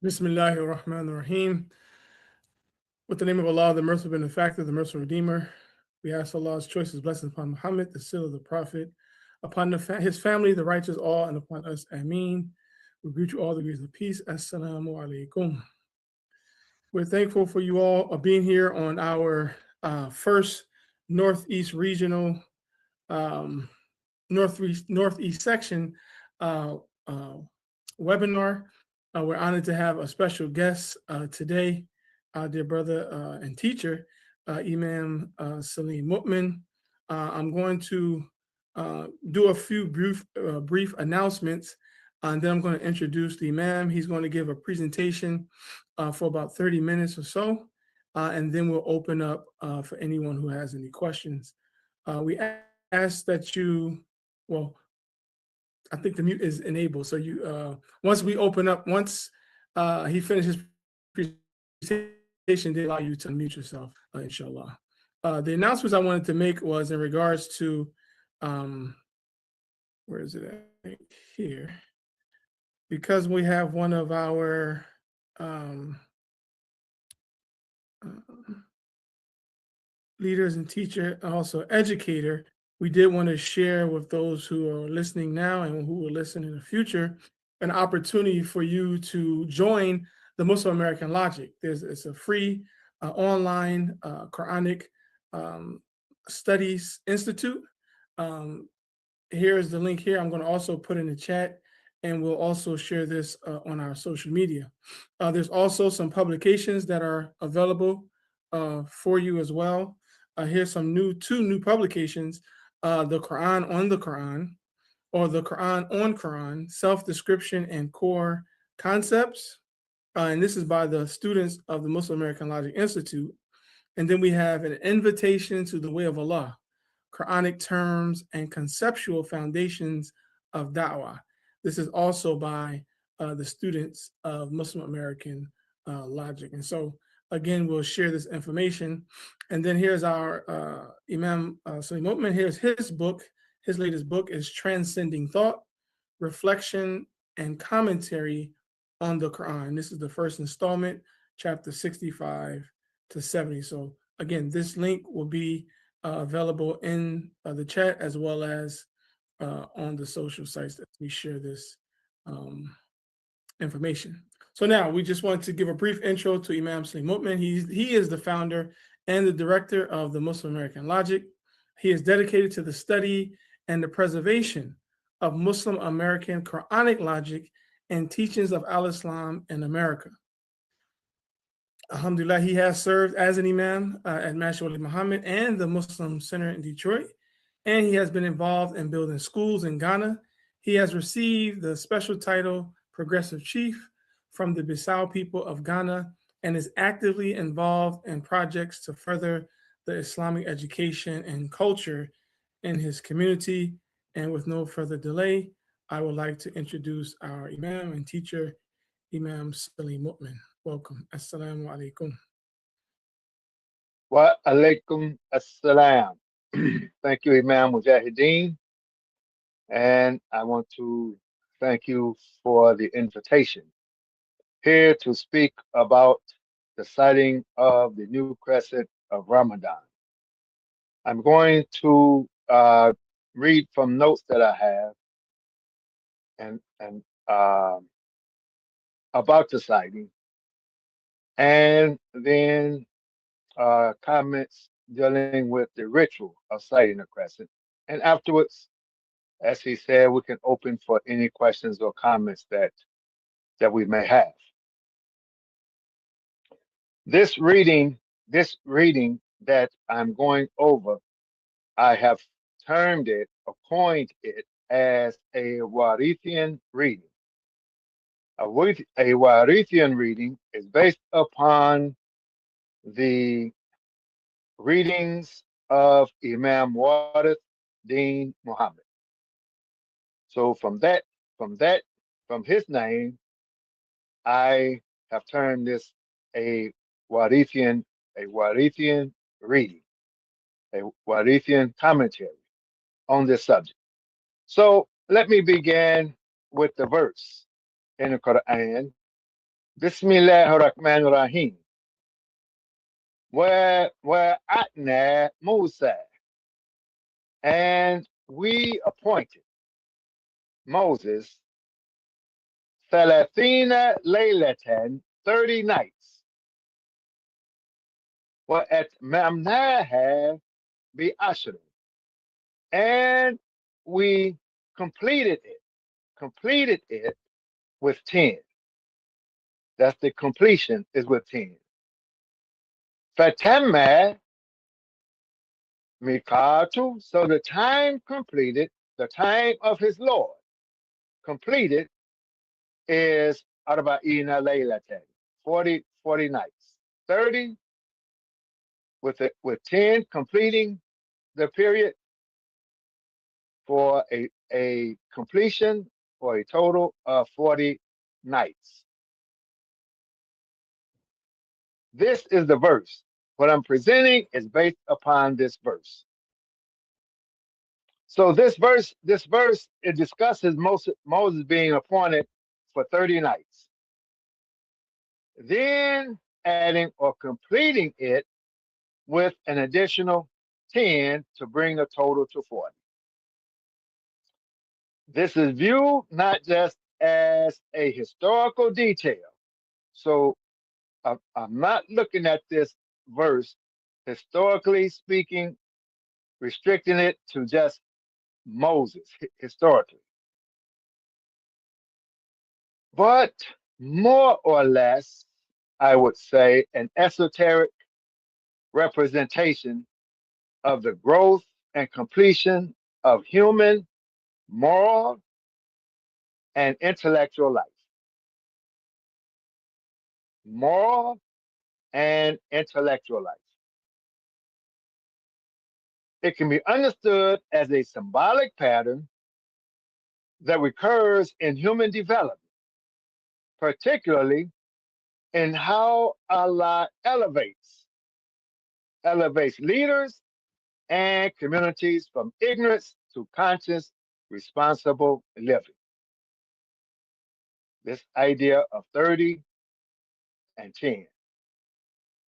Bismillahir Rahmanir Rahim. With the name of Allah, the merciful benefactor, the merciful redeemer, we ask Allah's choicest blessings upon Muhammad, the seal of the Prophet, upon his family, the righteous all, and upon us. Ameen. We greet you all the degrees of peace. Assalamu alaikum. We're thankful for you all being here on our first Northeast Regional Northeast section webinar. We're honored to have a special guest today, our dear brother and teacher, Imam Salim MuMin. I'm going to do a few brief announcements, and then I'm going to introduce the Imam. He's going to give a presentation for about 30 minutes or so, and then we'll open up for anyone who has any questions. We ask that you, well, I think the mute is enabled. So you, once we open up, once he finishes presentation, they allow you to unmute yourself, inshallah. The announcements I wanted to make was in regards to, where is it at? Here. Because we have one of our leaders and teacher, and also educator, we did want to share with those who are listening now and who will listen in the future an opportunity for you to join the Muslim American Logic. It's a free online Quranic Studies Institute. Here's the link here. I'm going to also put in the chat, and we'll also share this on our social media. There's also some publications that are available for you as well. Here's some two new publications. The Quran on the Quran, or the Quran on Quran, Self-Description and Core Concepts. And this is by the students of the Muslim American Logic Institute. And then we have an Invitation to the Way of Allah, Quranic Terms and Conceptual Foundations of Da'wah. This is also by the students of Muslim American Logic. And so, again, we'll share this information. And then here's our Imam Salim MuMin. Here's his book. His latest book is Transcending Thought, Reflection, and Commentary on the Quran. This is the first installment, chapter 65 to 70. So again, this link will be available in the chat as well as on the social sites that we share this information. So now we just want to give a brief intro to Imam Salim MuMin. He is the founder and the director of the Muslim American Logic. He is dedicated to the study and the preservation of Muslim American Quranic logic and teachings of Al-Islam in America. Alhamdulillah, he has served as an imam at M.A.L.I Mohammed and the Muslim Center in Detroit, and he has been involved in building schools in Ghana. He has received the special title Progressive Chief from the Bissau people of Ghana and is actively involved in projects to further the Islamic education and culture in his community. And with no further delay, I would like to introduce our Imam and teacher, Imam Salim MuMin. Welcome. Assalamu alaikum. Wa alaikum assalam. Thank you, Imam MujahidDeen. And I want to thank you for the invitation here to speak about the sighting of the new crescent of Ramadan. I'm going to read from notes that I have and about the sighting, and then comments dealing with the ritual of sighting the crescent. And afterwards, as he said, we can open for any questions or comments that we may have. This reading that I'm going over, I have termed it or coined it as a Warithian reading. A Warithian reading is based upon the readings of Imam Dean Mohammed. So from his name, I have termed this a Warithian reading, a Warithian commentary on this subject. So let me begin with the verse in the Quran Bismillahirrahmanirrahim. Where atna Musa, and we appointed Moses Thalathina Laylatan, 30 nights. Wa atmamnaha bi ashrin, and we completed it with 10. That's the completion is with 10. Fatamma mikatu, so the time completed, the time of his Lord completed is arba'ina laylatan, 40 nights. 30 with 10 completing the period for a completion for a total of 40 nights. This is the verse. What I'm presenting is based upon this verse. So this verse, it discusses Moses being appointed for 30 nights. Then adding or completing it with an additional 10 to bring the total to 40. This is viewed not just as a historical detail. So I'm not looking at this verse, historically speaking, restricting it to just Moses, historically. But more or less, I would say, an esoteric representation of the growth and completion of human, moral, and intellectual life. Moral and intellectual life. It can be understood as a symbolic pattern that recurs in human development, particularly in how Allah elevates leaders and communities from ignorance to conscious, responsible living. This idea of 30 and 10.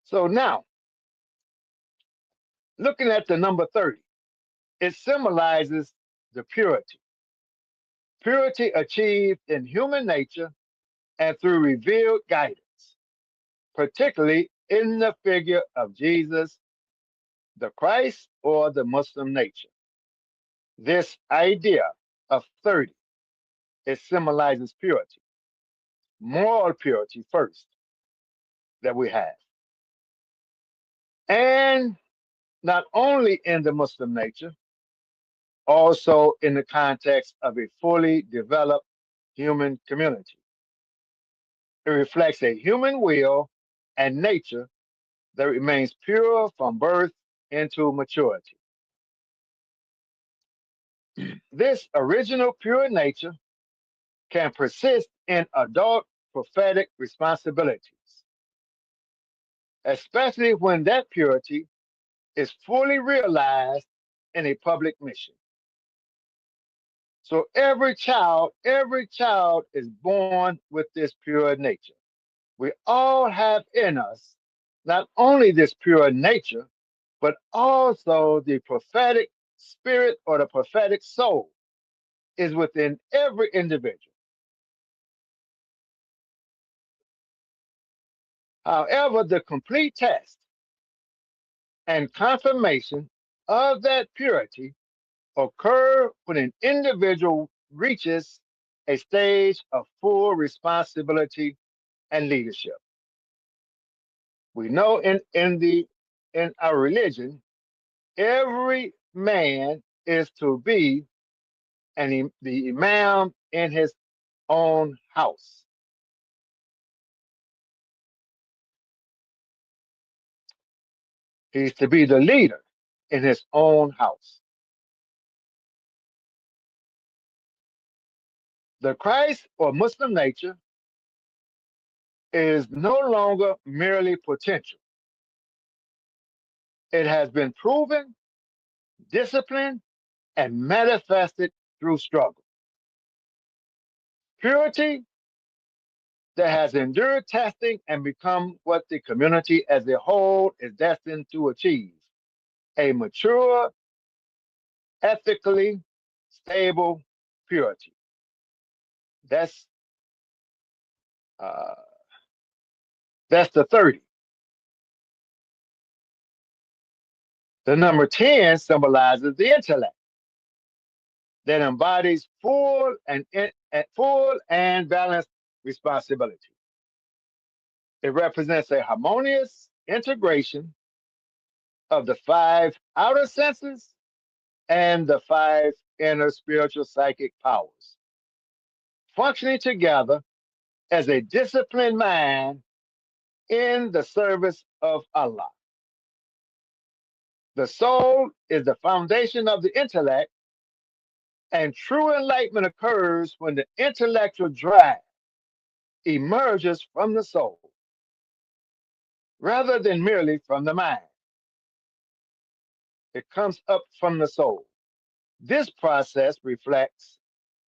So now, looking at the number 30, it symbolizes the purity achieved in human nature and through revealed guidance, particularly in the figure of Jesus, the Christ, or the Muslim nature. This idea of 30, it symbolizes purity, moral purity first that we have. And not only in the Muslim nature, also in the context of a fully developed human community. It reflects a human will and nature that remains pure from birth into maturity. This original pure nature can persist in adult prophetic responsibilities, especially when that purity is fully realized in a public mission. So every child is born with this pure nature. We all have in us not only this pure nature, but also the prophetic spirit or the prophetic soul is within every individual. However, the complete test and confirmation of that purity occur when an individual reaches a stage of full responsibility and leadership. We know in our religion, every man is to be the imam in his own house. He's to be the leader in his own house. The Christ or Muslim nature is no longer merely potential. It has been proven, disciplined, and manifested through struggle. Purity that has endured testing and become what the community as a whole is destined to achieve: a mature, ethically stable purity. That's uh, that's the 30. The number 10 symbolizes the intellect that embodies full and balanced responsibility. It represents a harmonious integration of the 5 outer senses and the 5 inner spiritual psychic powers, functioning together as a disciplined mind in the service of Allah. The soul is the foundation of the intellect, and true enlightenment occurs when the intellectual drive emerges from the soul rather than merely from the mind. It comes up from the soul. This process reflects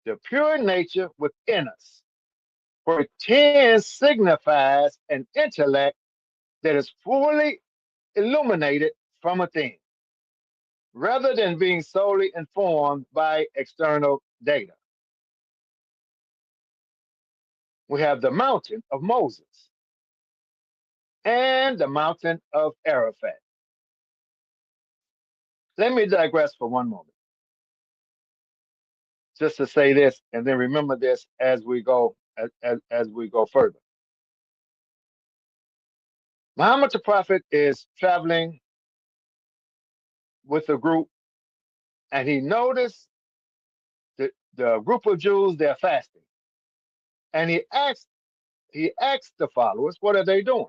the pure nature within us, where 10 signifies an intellect that is fully illuminated from within, rather than being solely informed by external data. We have the mountain of Moses and the mountain of Arafat. Let me digress for one moment, just to say this, and then remember this as we go as we go further. Muhammad the Prophet is traveling with a group, and he noticed the group of Jews, they're fasting, and he asked the followers, what are they doing?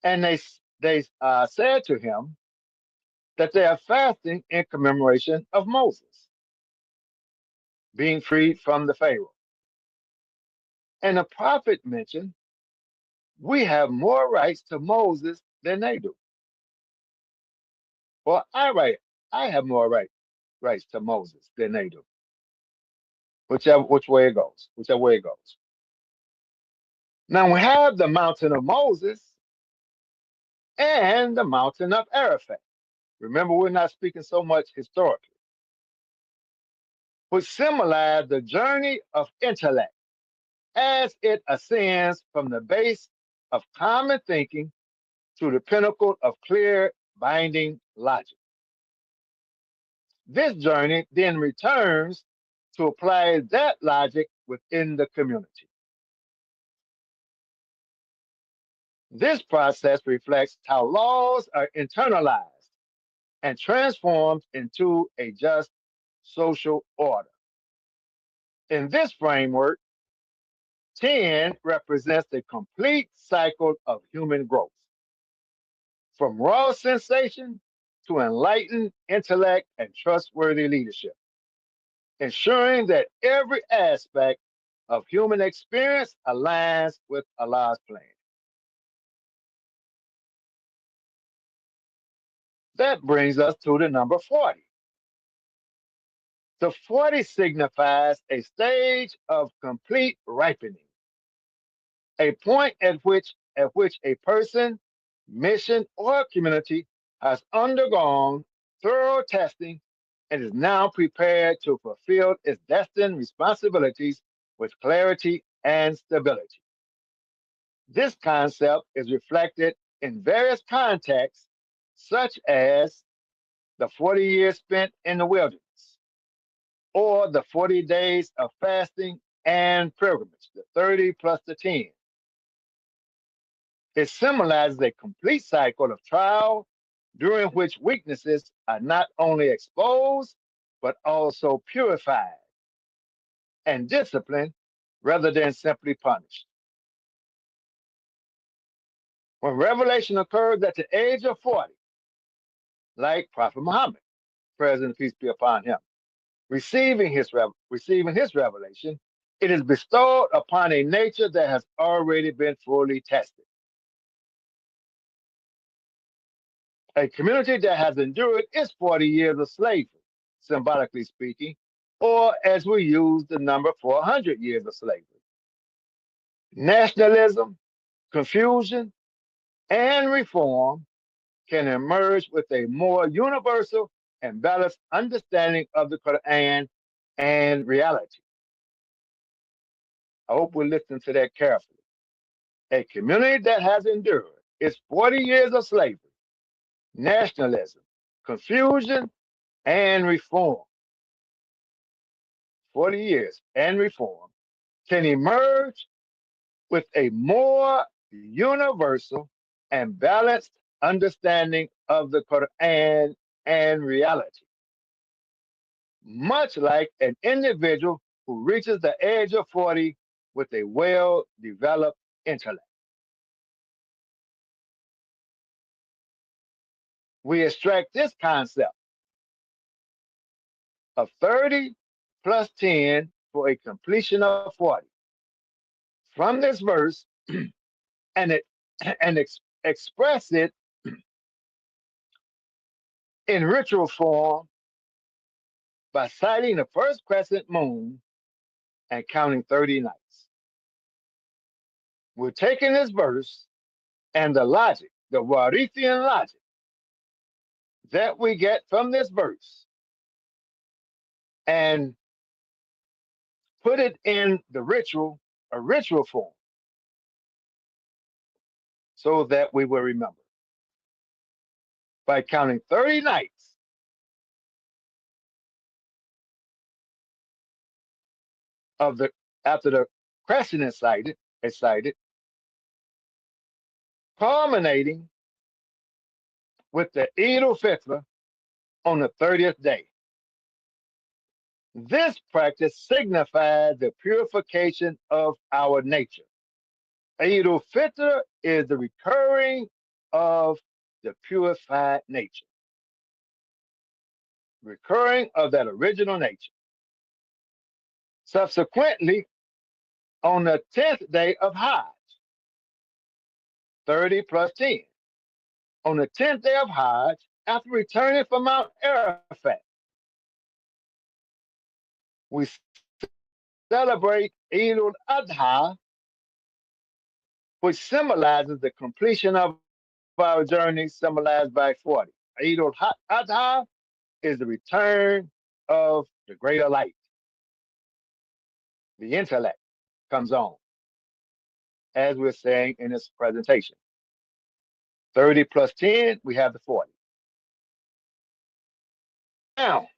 And they said to him that they are fasting in commemoration of Moses being freed from the Pharaoh. And the prophet mentioned, we have more rights to Moses than they do. Well, I have more rights to Moses than they do. Which way it goes, whichever way it goes. Now we have the mountain of Moses and the mountain of Arafat. Remember, we're not speaking so much historically, which symbolize the journey of intellect as it ascends from the base of common thinking to the pinnacle of clear binding logic. This journey then returns to apply that logic within the community. This process reflects how laws are internalized and transformed into a just social order. In this framework, 10 represents the complete cycle of human growth, from raw sensation to enlightened intellect and trustworthy leadership, ensuring that every aspect of human experience aligns with Allah's plan. That brings us to the number 40. The 40 signifies a stage of complete ripening, a point at which a person, mission, or community has undergone thorough testing and is now prepared to fulfill its destined responsibilities with clarity and stability. This concept is reflected in various contexts, such as the 40 years spent in the wilderness, or the 40 days of fasting and pilgrimage, the 30 plus the 10. It symbolizes a complete cycle of trial during which weaknesses are not only exposed, but also purified and disciplined rather than simply punished. When revelation occurs at the age of 40, like Prophet Muhammad, praise and peace be upon him, receiving his revelation, it is bestowed upon a nature that has already been fully tested. A community that has endured its 40 years of slavery, symbolically speaking, or as we use the number 400 years of slavery. nationalism, confusion, and reform can emerge with a more universal and balanced understanding of the Quran and reality. I hope we listen to that carefully. A community that has endured its 40 years of slavery, nationalism, confusion, and reform, 40 years and reform, can emerge with a more universal and balanced understanding of the Quran and reality. Much like an individual who reaches the age of 40 with a well-developed intellect. We extract this concept of 30 plus 10 for a completion of 40 from this verse and express it in ritual form by sighting the first crescent moon and counting 30 nights. We're taking this verse and the logic, the Warithian logic that we get from this verse and put it in the ritual, a ritual form, so that we will remember. By counting 30 nights of the after the crescent is sighted, culminating with the Eid al-Fitr on the 30th day. This practice signifies the purification of our nature. Eid al-Fitr is the recurring of the purified nature, recurring of that original nature. Subsequently, on the 10th day of Hajj, 30 plus 10, on the 10th day of Hajj, after returning from Mount Arafat, we celebrate Eid al-Adha, which symbolizes the completion of our journey, symbolized by 40. Eid al-Adha is the return of the greater light. The intellect comes on, as we're saying in this presentation. 30 plus 10, we have the 40. Now,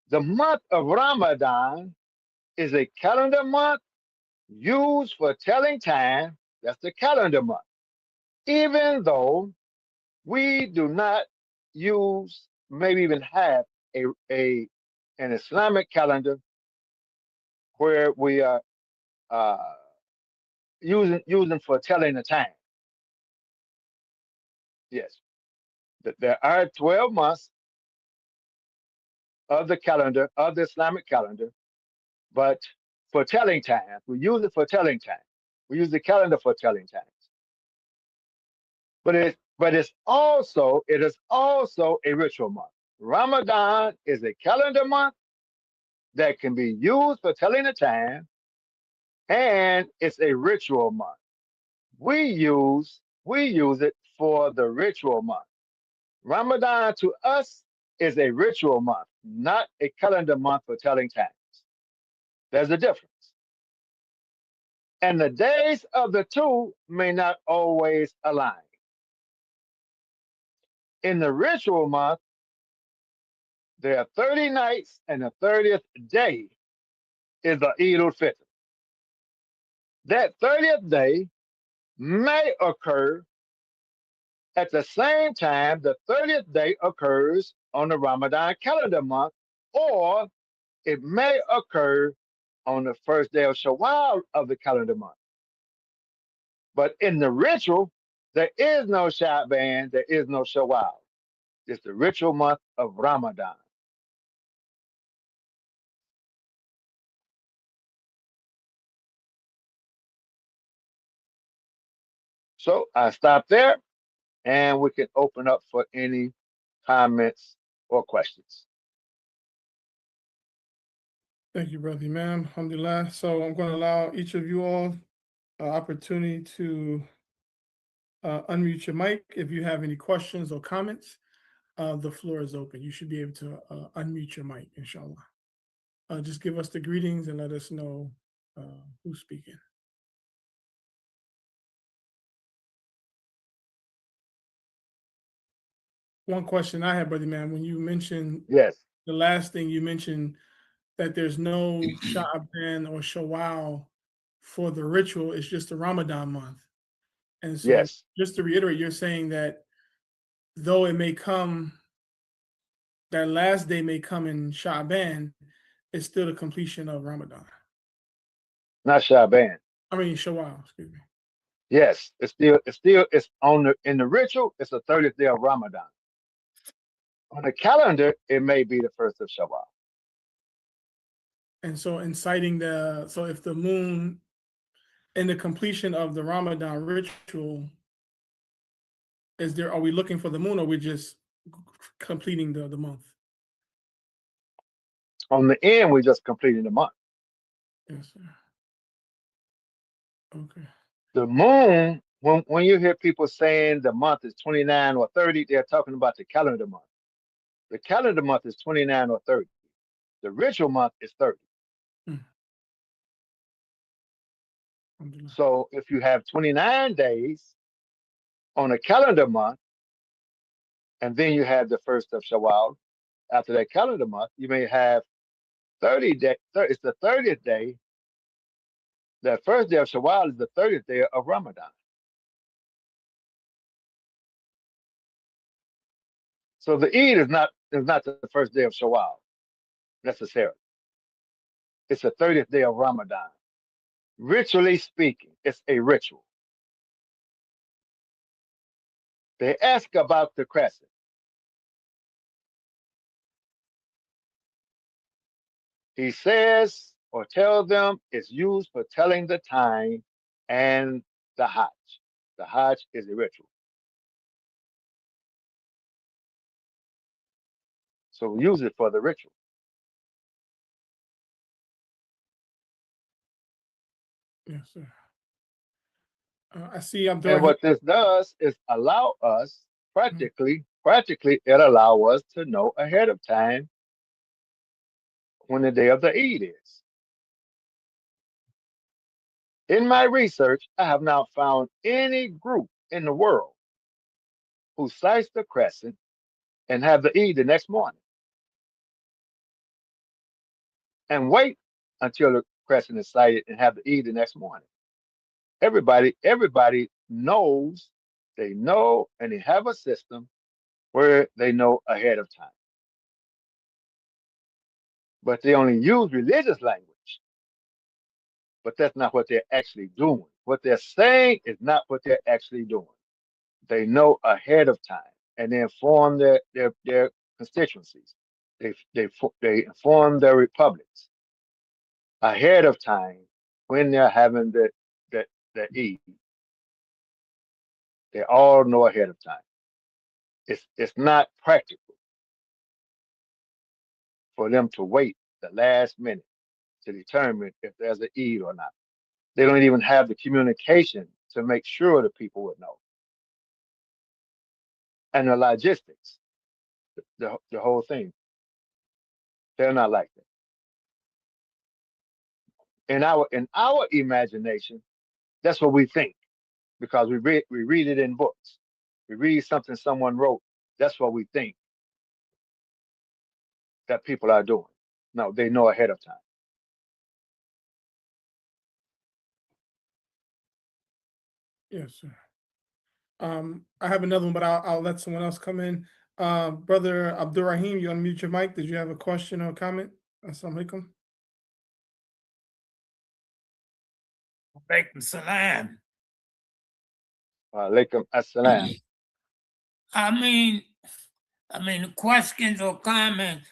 the month of Ramadan is a calendar month used for telling time. That's the calendar month. Even though we do not use, maybe even have an Islamic calendar where we are using for telling the time. Yes, there are 12 months of the calendar, of the Islamic calendar, but for telling time, we use it for telling time. We use the calendar for telling times. But it is also a ritual month. Ramadan is a calendar month that can be used for telling the time, and it's a ritual month. We use it for the ritual month. Ramadan to us is a ritual month, not a calendar month for telling times. There's a difference. And the days of the two may not always align. In the ritual month, there are 30 nights, and the 30th day is the Eid al-Fitr. That 30th day may occur at the same time the 30th day occurs on the Ramadan calendar month, or it may occur on the first day of Shawwal of the calendar month. But in the ritual, there is no Sha'ban, there is no Shawwal. It's the ritual month of Ramadan. So I stop there, and we can open up for any comments or questions. Thank you, Brother Imam. Alhamdulillah. So I'm going to allow each of you all opportunity to unmute your mic. If you have any questions or comments, the floor is open. You should be able to unmute your mic, inshallah. Just give us the greetings and let us know who's speaking. One question I had, Brother Man, when you mentioned Yes. the last thing you mentioned, that there's no Sha'ban or Shawwal for the ritual, it's just the Ramadan month. And so Yes. just to reiterate, you're saying that though it may come, that last day may come in Sha'ban, it's still the completion of Ramadan. Not Shaban. I mean Shawwal, excuse me. Yes, it's in the ritual, it's the 30th day of Ramadan. On the calendar, it may be the first of Shawwal. And so inciting so if the moon in the completion of the Ramadan ritual, are we looking for the moon, or we just completing the month? On the end, we're just completing the month. Yes, sir. Okay. The moon, when you hear people saying the month is 29 or 30, they're talking about the calendar month. The calendar month is 29 or 30. The ritual month is 30. So if you have 29 days on a calendar month, and then you have the first of Shawwal, after that calendar month, you may have 30 days. It's the 30th day. That first day of Shawwal is the 30th day of Ramadan. So the Eid is not the first day of Shawwal necessarily. It's the 30th day of Ramadan. Ritually speaking, it's a ritual. They ask about the crescent. He says or tell them it's used for telling the time and the Hajj. The Hajj is a ritual. So we use it for the ritual. Yes, sir. I see And what this does is allow us practically, it allows us to know ahead of time when the day of the Eid is. In my research, I have not found any group in the world who sights the crescent and have the Eid the next morning and wait until the crescent is sighted and have the Eid the next morning. Everybody knows, they know, and they have a system where they know ahead of time. But they only use religious language. But that's not what they're actually doing. What they're saying is not what they're actually doing. They know ahead of time, and they inform their constituencies. They inform their republics ahead of time when they're having the Eid. They all know ahead of time. It's not practical for them to wait the last minute to determine if there's an Eid or not. They don't even have the communication to make sure the people would know. And the logistics, the whole thing, they're not like that. In our imagination, that's what we think, because we read it in books. We read something someone wrote. That's what we think that people are doing. No, they know ahead of time. Yes, sir. I have another one, but I'll let someone else come in. Brother Abdurrahim, you unmute your mic. Did you have a question or comment? Assalamu alaikum. Alaikum salam. Alaikum assalam. I mean, questions or comments.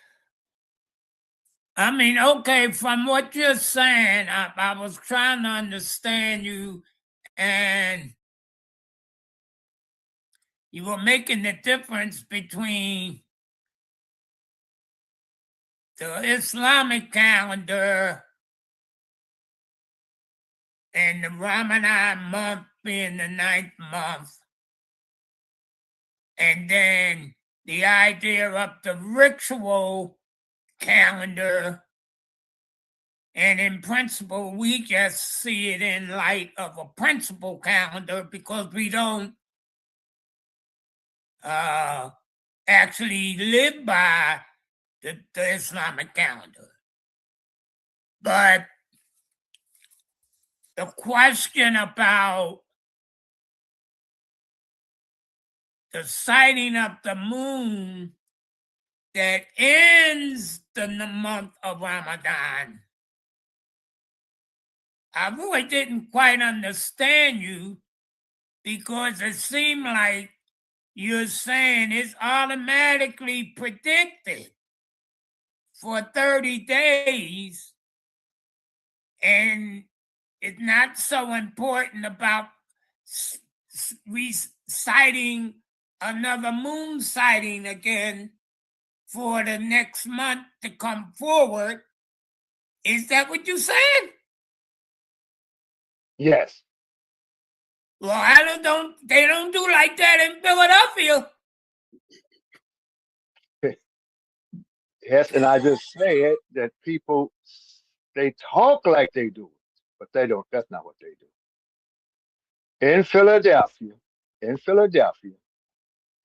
Okay, from what you're saying, I was trying to understand you, and you were making the difference between the Islamic calendar and the Ramadan month being the 9th month. And then the idea of the ritual calendar. And in principle, we just see it in light of a principal calendar because we don't actually live by the Islamic calendar. But the question about the sighting of the moon that ends the month of Ramadan, I really didn't quite understand you because it seemed like you're saying it's automatically predicted for 30 days and it's not so important about reciting another moon sighting again for the next month to come forward. Is that what you said? Yes. Well, they don't do like that in Philadelphia. Yes, and I just said that people, they talk like they do it, but they don't. That's not what they do. In Philadelphia,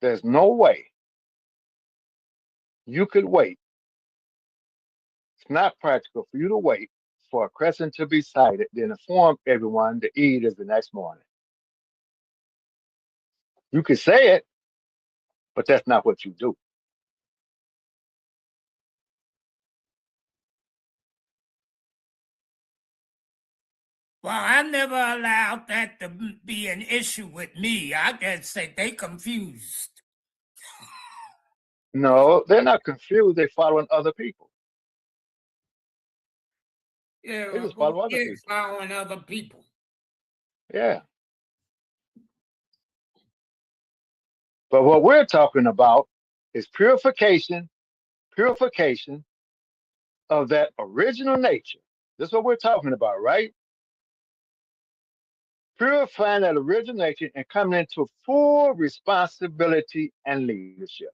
there's no way you could wait. It's not practical for you to wait for a crescent to be sighted, then inform everyone the Eid is the next morning. You could say it, but that's not what you do. Well, I never allowed that to be an issue with me. I just say they confused. No, they're not confused. They're following other people. Yeah, They just follow other people. following other people. Yeah. But what we're talking about is purification of that original nature. This is what we're talking about, right? Purifying that original nature and coming into full responsibility and leadership.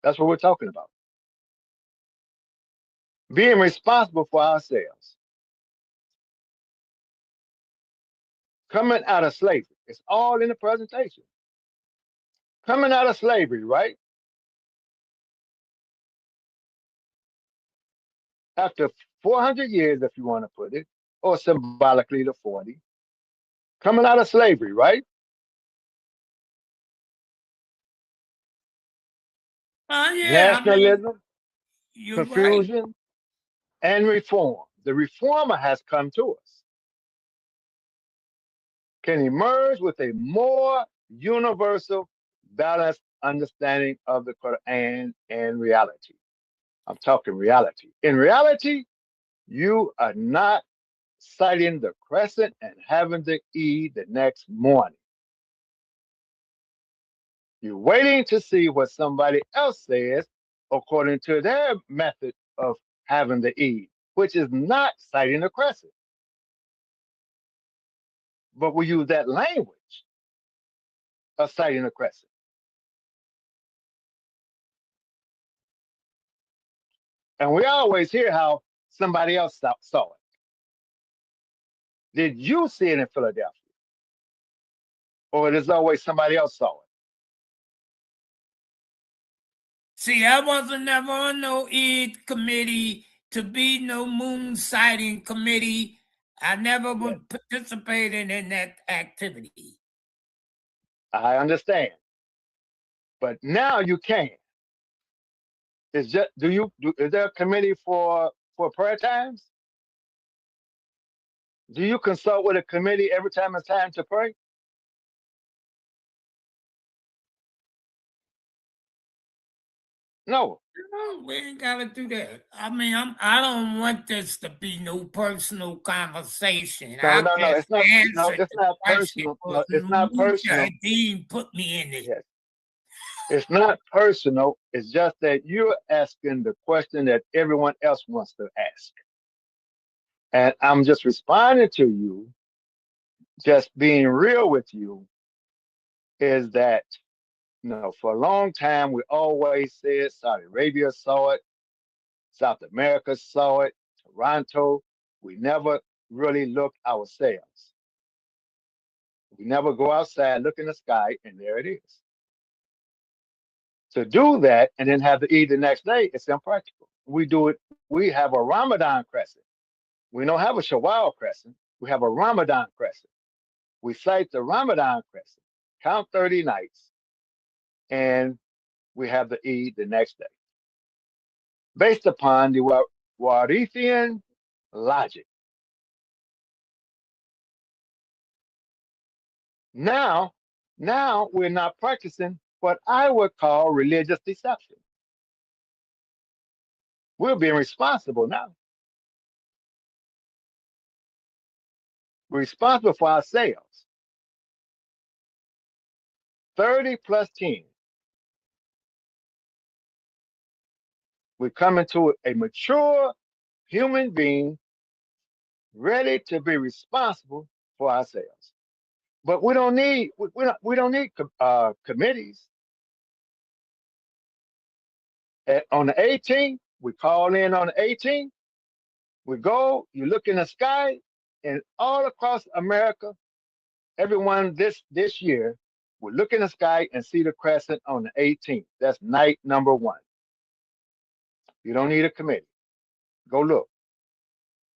That's what we're talking about. Being responsible for ourselves. Coming out of slavery. It's all in the presentation. Coming out of slavery, right? After 400 years, if you want to put it, or symbolically the 40. Coming out of slavery, right? Yeah, Nationalism, you're confusion, right. and reform. The reformer has come to us. Can emerge with a more universal, balanced understanding of the Quran and reality. I'm talking reality. In reality, you are not sighting the crescent and having to eat the next morning. You're waiting to see what somebody else says according to their method of having the Eid, which is not sighting the crescent. But we use that language of sighting the crescent. And we always hear how somebody else saw it. Did you see it in Philadelphia? Or there's always somebody else saw it? See, I wasn't never on no Eid committee to be no moon sighting committee. I never was participating in that activity. I understand. But now you can. Is there a committee for prayer times? Do you consult with a committee every time it's time to pray? No. No, we ain't gotta do that. I mean, I don't want this to be no personal conversation. No. It's not. No, it's not personal. No, it's not personal. Dean put me in it. Yes. It's not personal. It's just that you're asking the question that everyone else wants to ask. And I'm just responding to you, just being real with you, is that, you know, for a long time, we always said Saudi Arabia saw it, South America saw it, Toronto. We never really looked ourselves. We never go outside, look in the sky, and there it is. To do that and then have to eat the next day, it's impractical. We do it, we have a Ramadan crescent. We don't have a Shawwal crescent, we have a Ramadan crescent. We cite the Ramadan crescent, count 30 nights, and we have the Eid the next day, based upon the Warithian logic. Now we're not practicing what I would call religious deception. We're being responsible now. We're responsible for ourselves. 30 plus 10. We're coming to a mature human being ready to be responsible for ourselves. But we don't need committees. On the 18th, we call in on the 18th. We go, you look in the sky, and all across America, everyone this year will look in the sky and see the crescent on the 18th. That's night number 1. You don't need a committee. Go look.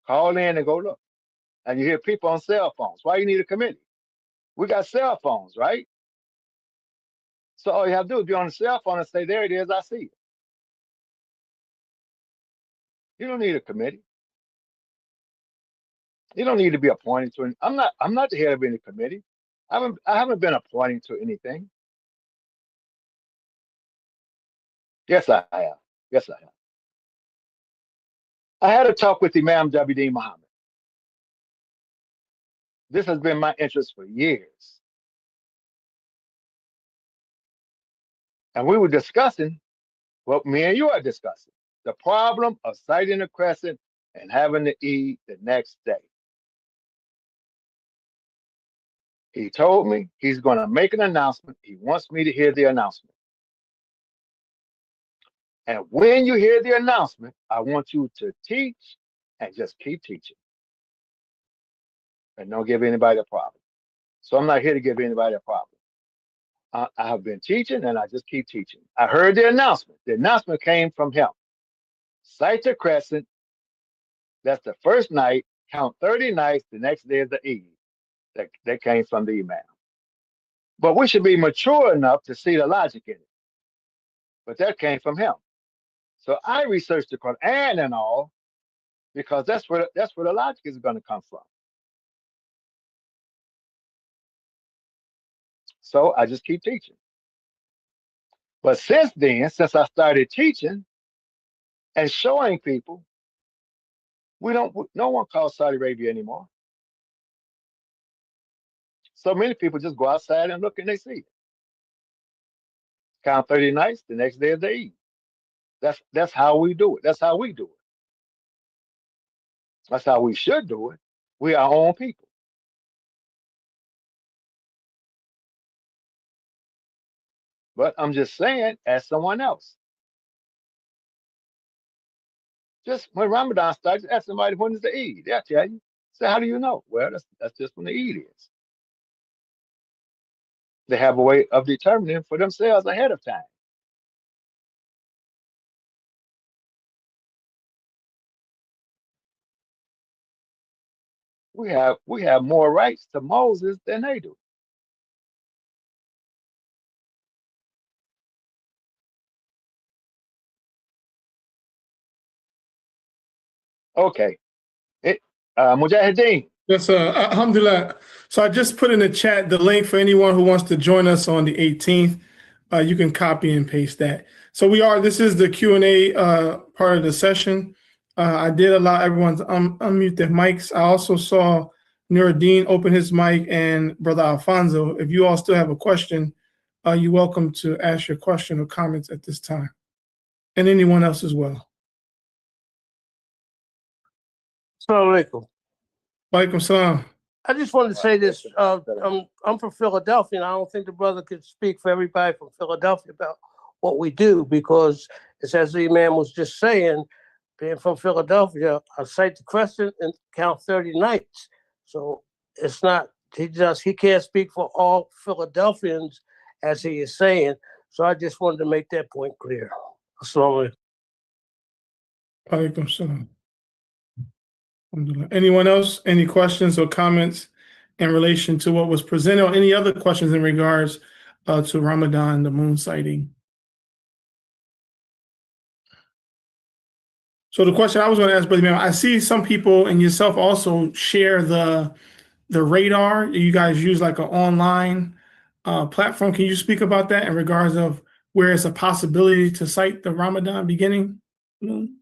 Call in and go look. And you hear people on cell phones. Why you need a committee? We got cell phones, right? So all you have to do is be on the cell phone and say, there it is, I see it. You don't need a committee. You don't need to be appointed to it. I'm not the head of any committee. I haven't been appointed to anything. Yes, I have. Yes, I have. I had a talk with Imam IWDM Mohammed. This has been my interest for years. And we were discussing what me and you are discussing, the problem of sighting the crescent and having to eat the next day. He told me he's going to make an announcement. He wants me to hear the announcement. And when you hear the announcement, I want you to teach and just keep teaching. And don't give anybody a problem. So I'm not here to give anybody a problem. I have been teaching and I just keep teaching. I heard the announcement. The announcement came from him. Sight the crescent. That's the first night. Count 30 nights. The next day is the Eid. That came from the Imam. But we should be mature enough to see the logic in it. But that came from him. So I researched the Quran and all, because that's where the logic is going to come from. So I just keep teaching. But since then, since I started teaching and showing people, no one calls Saudi Arabia anymore. So many people just go outside and look and they see it. Count 30 nights, the next day is the Eid. That's how we do it. That's how we do it. That's how we should do it. We are our own people. But I'm just saying, as someone else. Just when Ramadan starts, ask somebody, when is the Eid? They'll tell you. So how do you know? Well, that's just when the Eid is. They have a way of determining for themselves ahead of time. We have more rights to Moses than they do. Okay. MujahidDeen. Yes, alhamdulillah. So I just put in the chat the link for anyone who wants to join us on the 18th. You can copy and paste that. So this is the Q&A part of the session. I did allow everyone to unmute their mics. I also saw Nuruddin open his mic and Brother Alfonso. If you all still have a question, you're welcome to ask your question or comments at this time. And anyone else as well. Assalamu alaikum. Walaikum salam. I just wanted to say this. Right. I'm from Philadelphia, and I don't think the brother could speak for everybody from Philadelphia about what we do, because it's as the Imam was just saying, being from Philadelphia, I sight the crescent and count 30 nights. So it's not, he can't speak for all Philadelphians as he is saying. So I just wanted to make that point clear. Assalamu alaikum. Walaikum salam. Alhamdulillah. Anyone else? Any questions or comments in relation to what was presented, or any other questions in regards to Ramadan, the moon sighting? So the question I was going to ask, Brother Imam, I see some people and yourself also share the radar. You guys use like an online platform. Can you speak about that in regards of where it's a possibility to sight the Ramadan beginning moon?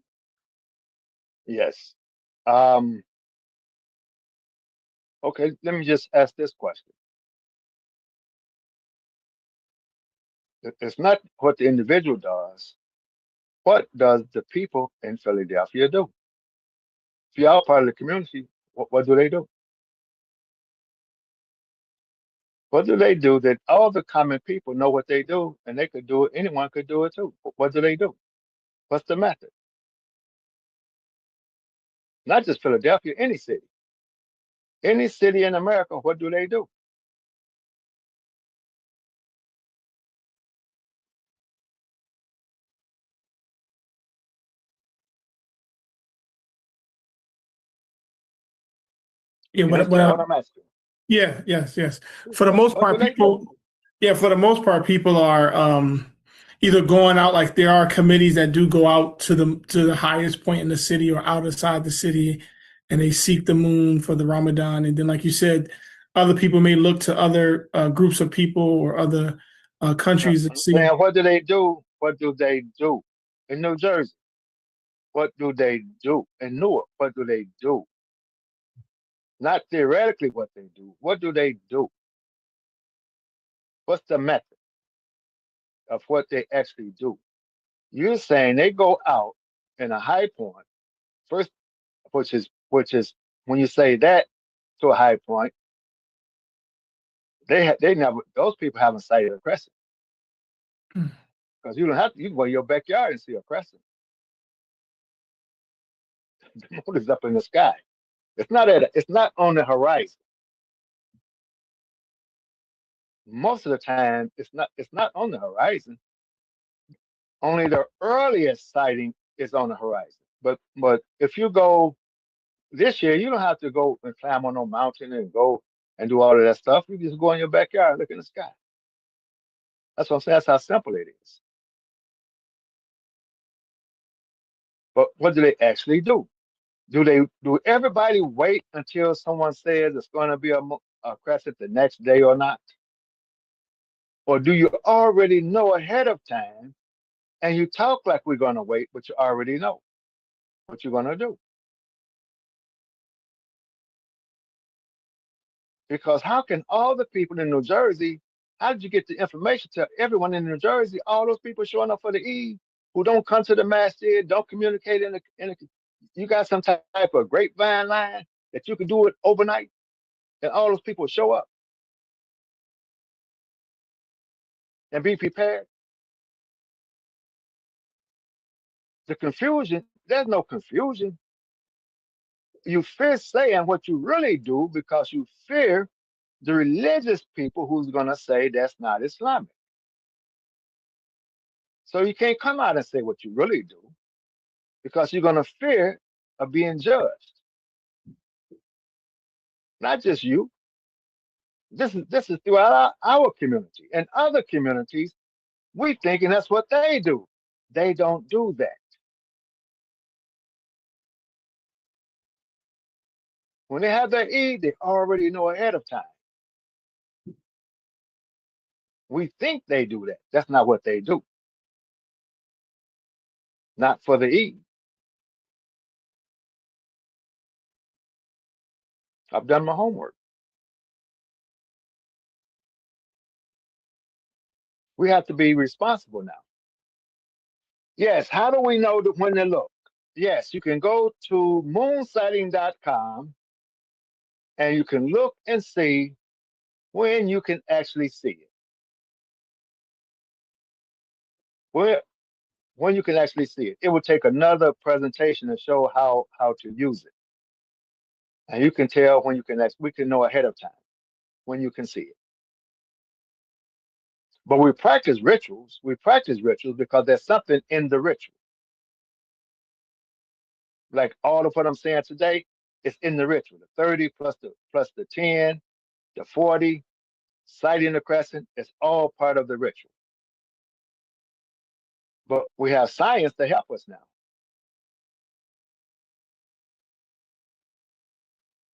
Yes. Okay, let me just ask this question. It's not what the individual does. What does the people in Philadelphia do? If you are part of the community, what do they do? What do they do that all the common people know what they do, and they could do it, anyone could do it too? What do they do? What's the method? Not just Philadelphia, any city. Any city in America, what do they do? Yeah, You understand what I'm asking? yeah, yes. For the most What part, do they people, do? yeah, for the most part, people are either going out, like there are committees that do go out to the highest point in the city or outside the city, and they seek the moon for the Ramadan. And then, like you said, other people may look to other groups of people or other countries to I'm see. saying, what do they do? What do they do in New Jersey? What do they do in Newark? What do they do? Not theoretically what they do. What do they do? What's the method of what they actually do? You're saying they go out in a high point first, which is when you say that to a high point, they never, those people haven't sighted a crescent, because you don't have to. You can go to your backyard and see a crescent. The moon is up in the sky. It's not on the horizon. Most of the time, it's not on the horizon. Only the earliest sighting is on the horizon. But if you go this year, you don't have to go and climb on no mountain and go and do all of that stuff. You just go in your backyard and look in the sky. That's what I'm saying. That's how simple it is. But what do they actually do? Do everybody wait until someone says it's going to be a crescent the next day or not? Or do you already know ahead of time and you talk like we're going to wait, but you already know what you're going to do? Because how can all the people in New Jersey, how did you get the information to everyone in New Jersey, all those people showing up for the Eid who don't come to the masjid, don't communicate you got some type of grapevine line that you can do it overnight and all those people show up and be prepared? The confusion, there's no confusion. You fear saying what you really do because you fear the religious people who's going to say that's not Islamic. So you can't come out and say what you really do because you're going to fear of being judged. Not just you. This is throughout our community and other communities. We thinking that's what they do. They don't do that. When they have their Eid, they already know ahead of time. We think they do that. That's not what they do. Not for the Eid. I've done my homework. We have to be responsible now. Yes, how do we know when to look? Yes, you can go to moonsighting.com And you can look and see when you can actually see it. When you can actually see it. It would take another presentation to show how to use it. And you can tell when you can we can know ahead of time when you can see it. But we practice rituals. We practice rituals because there's something in the ritual. Like all of what I'm saying today is in the ritual. The 30 plus the 10, the 40, sighting the crescent, it's all part of the ritual. But we have science to help us now.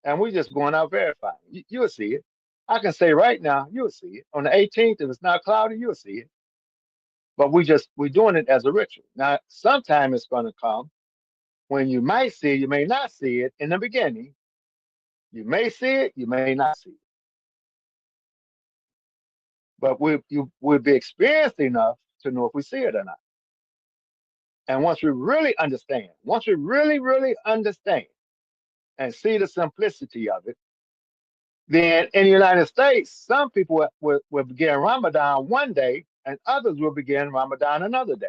And we're just going out verifying. You'll see it. I can say right now, you'll see it. On the 18th, if it's not cloudy, you'll see it. But we're doing it as a ritual. Now, sometime it's going to come when you might see it, you may not see it in the beginning. You may see it, you may not see it. But we'll be experienced enough to know if we see it or not. And once we really understand, once we really, really understand and see the simplicity of it, then in the United States, some people will begin Ramadan one day and others will begin Ramadan another day.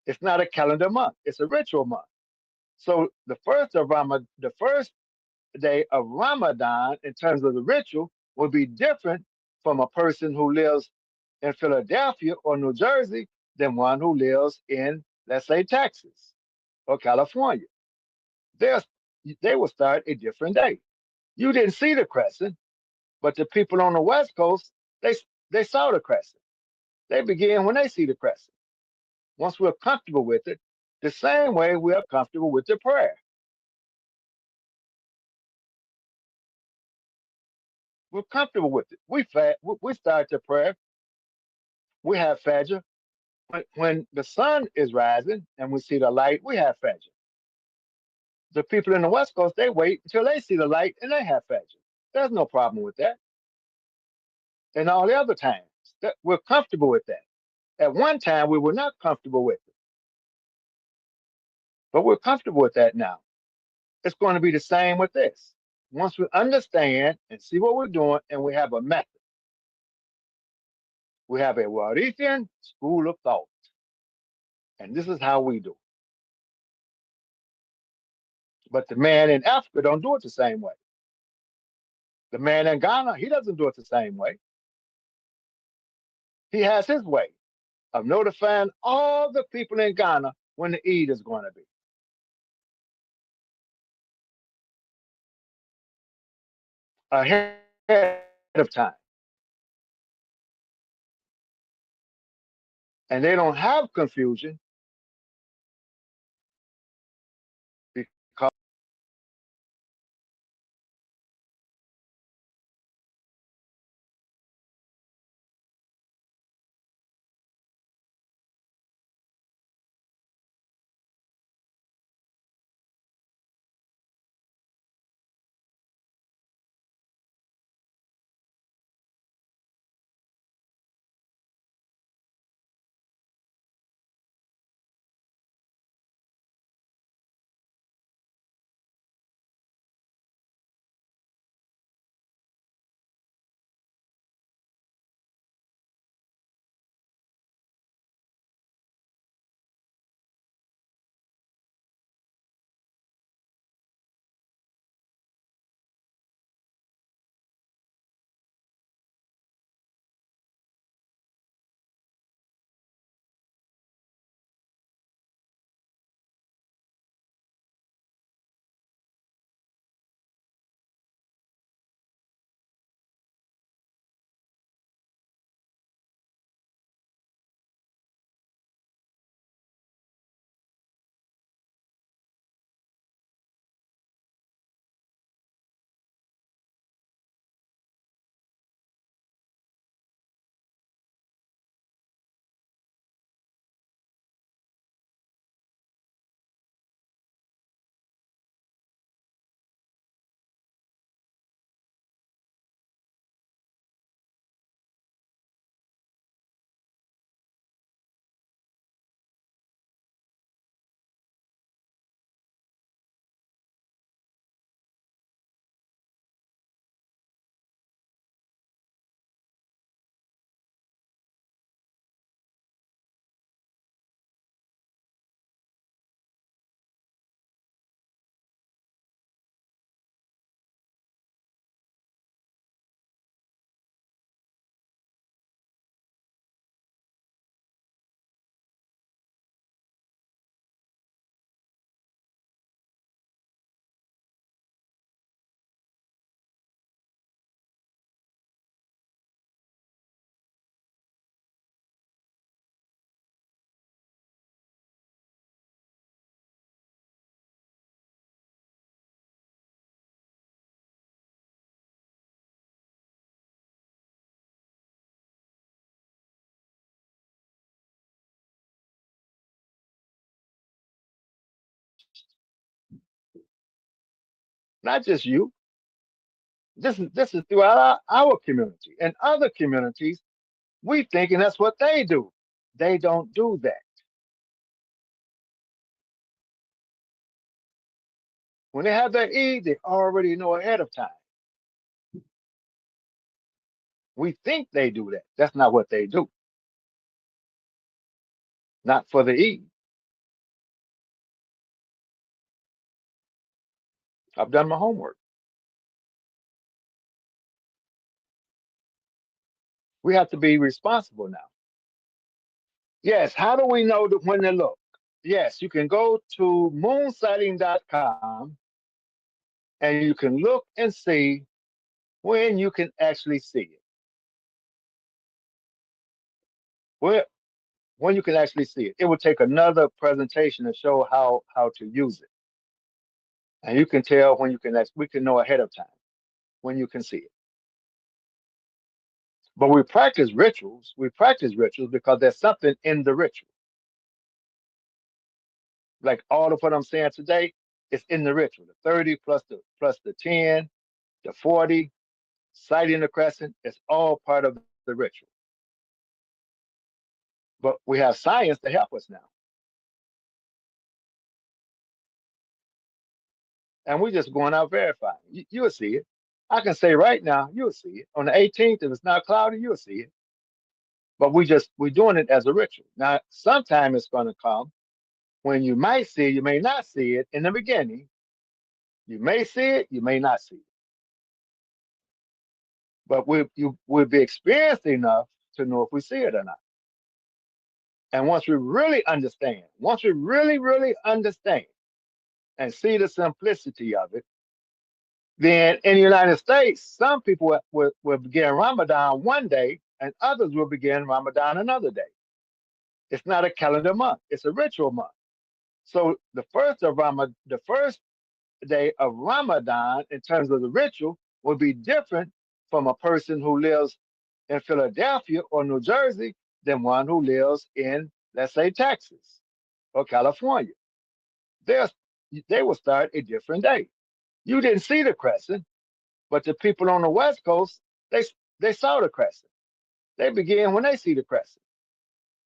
It's not a calendar month, it's a ritual month. So the first day of Ramadan in terms of the ritual will be different from a person who lives in Philadelphia or New Jersey than one who lives in, let's say, Texas or California. They will start a different day. You didn't see the crescent, but the people on the West Coast, they saw the crescent. They begin when they see the crescent. Once we're comfortable with it, the same way we are comfortable with the prayer. We're comfortable with it. We start the prayer. We have Fajr. When the sun is rising and we see the light, we have Fajr. The people in the West Coast, they wait until they see the light and they have Fajr. There's no problem with that. And all the other times, we're comfortable with that. At one time, we were not comfortable with it, but we're comfortable with that now. It's going to be the same with this. Once we understand and see what we're doing, and we have a method, we have a Warithian school of thought, and this is how we do it. But the man in Africa don't do it the same way. The man in Ghana, he doesn't do it the same way. He has his way of notifying all the people in Ghana when the Eid is going to be. Ahead of time. And they don't have confusion because not just you. This is throughout our community and other communities. We thinking that's what they do. They don't do that. When they have their Eid, they already know ahead of time. We think they do that. That's not what they do. Not for the Eid. I've done my homework. We have to be responsible now. Yes, how do we know that when to look? Yes, you can go to moonsighting.com and you can look and see when you can actually see it. When you can actually see it. It will take another presentation to show how to use it. And you can tell when you can we can know ahead of time when you can see it. But we practice rituals. We practice rituals because there's something in the ritual. Like all of what I'm saying today is in the ritual. The 30 plus the 10, the 40, sighting the crescent, it's all part of the ritual. But we have science to help us now. And we're just going out verifying. You'll see it. I can say right now, you'll see it. On the 18th, if it's not cloudy, you'll see it. But we're doing it as a ritual. Now, sometime it's going to come when you might see it, you may not see it in the beginning. You may see it, you may not see it. But we'll be experienced enough to know if we see it or not. And once we really understand, once we really, really understand and see the simplicity of it, then in the United States, some people will begin Ramadan one day and others will begin Ramadan another day. It's not a calendar month, it's a ritual month. So the first day of Ramadan in terms of the ritual will be different from a person who lives in Philadelphia or New Jersey than one who lives in, let's say, Texas or California. They will start a different day. You didn't see the crescent, but the people on the West Coast, they saw the crescent. They begin when they see the crescent.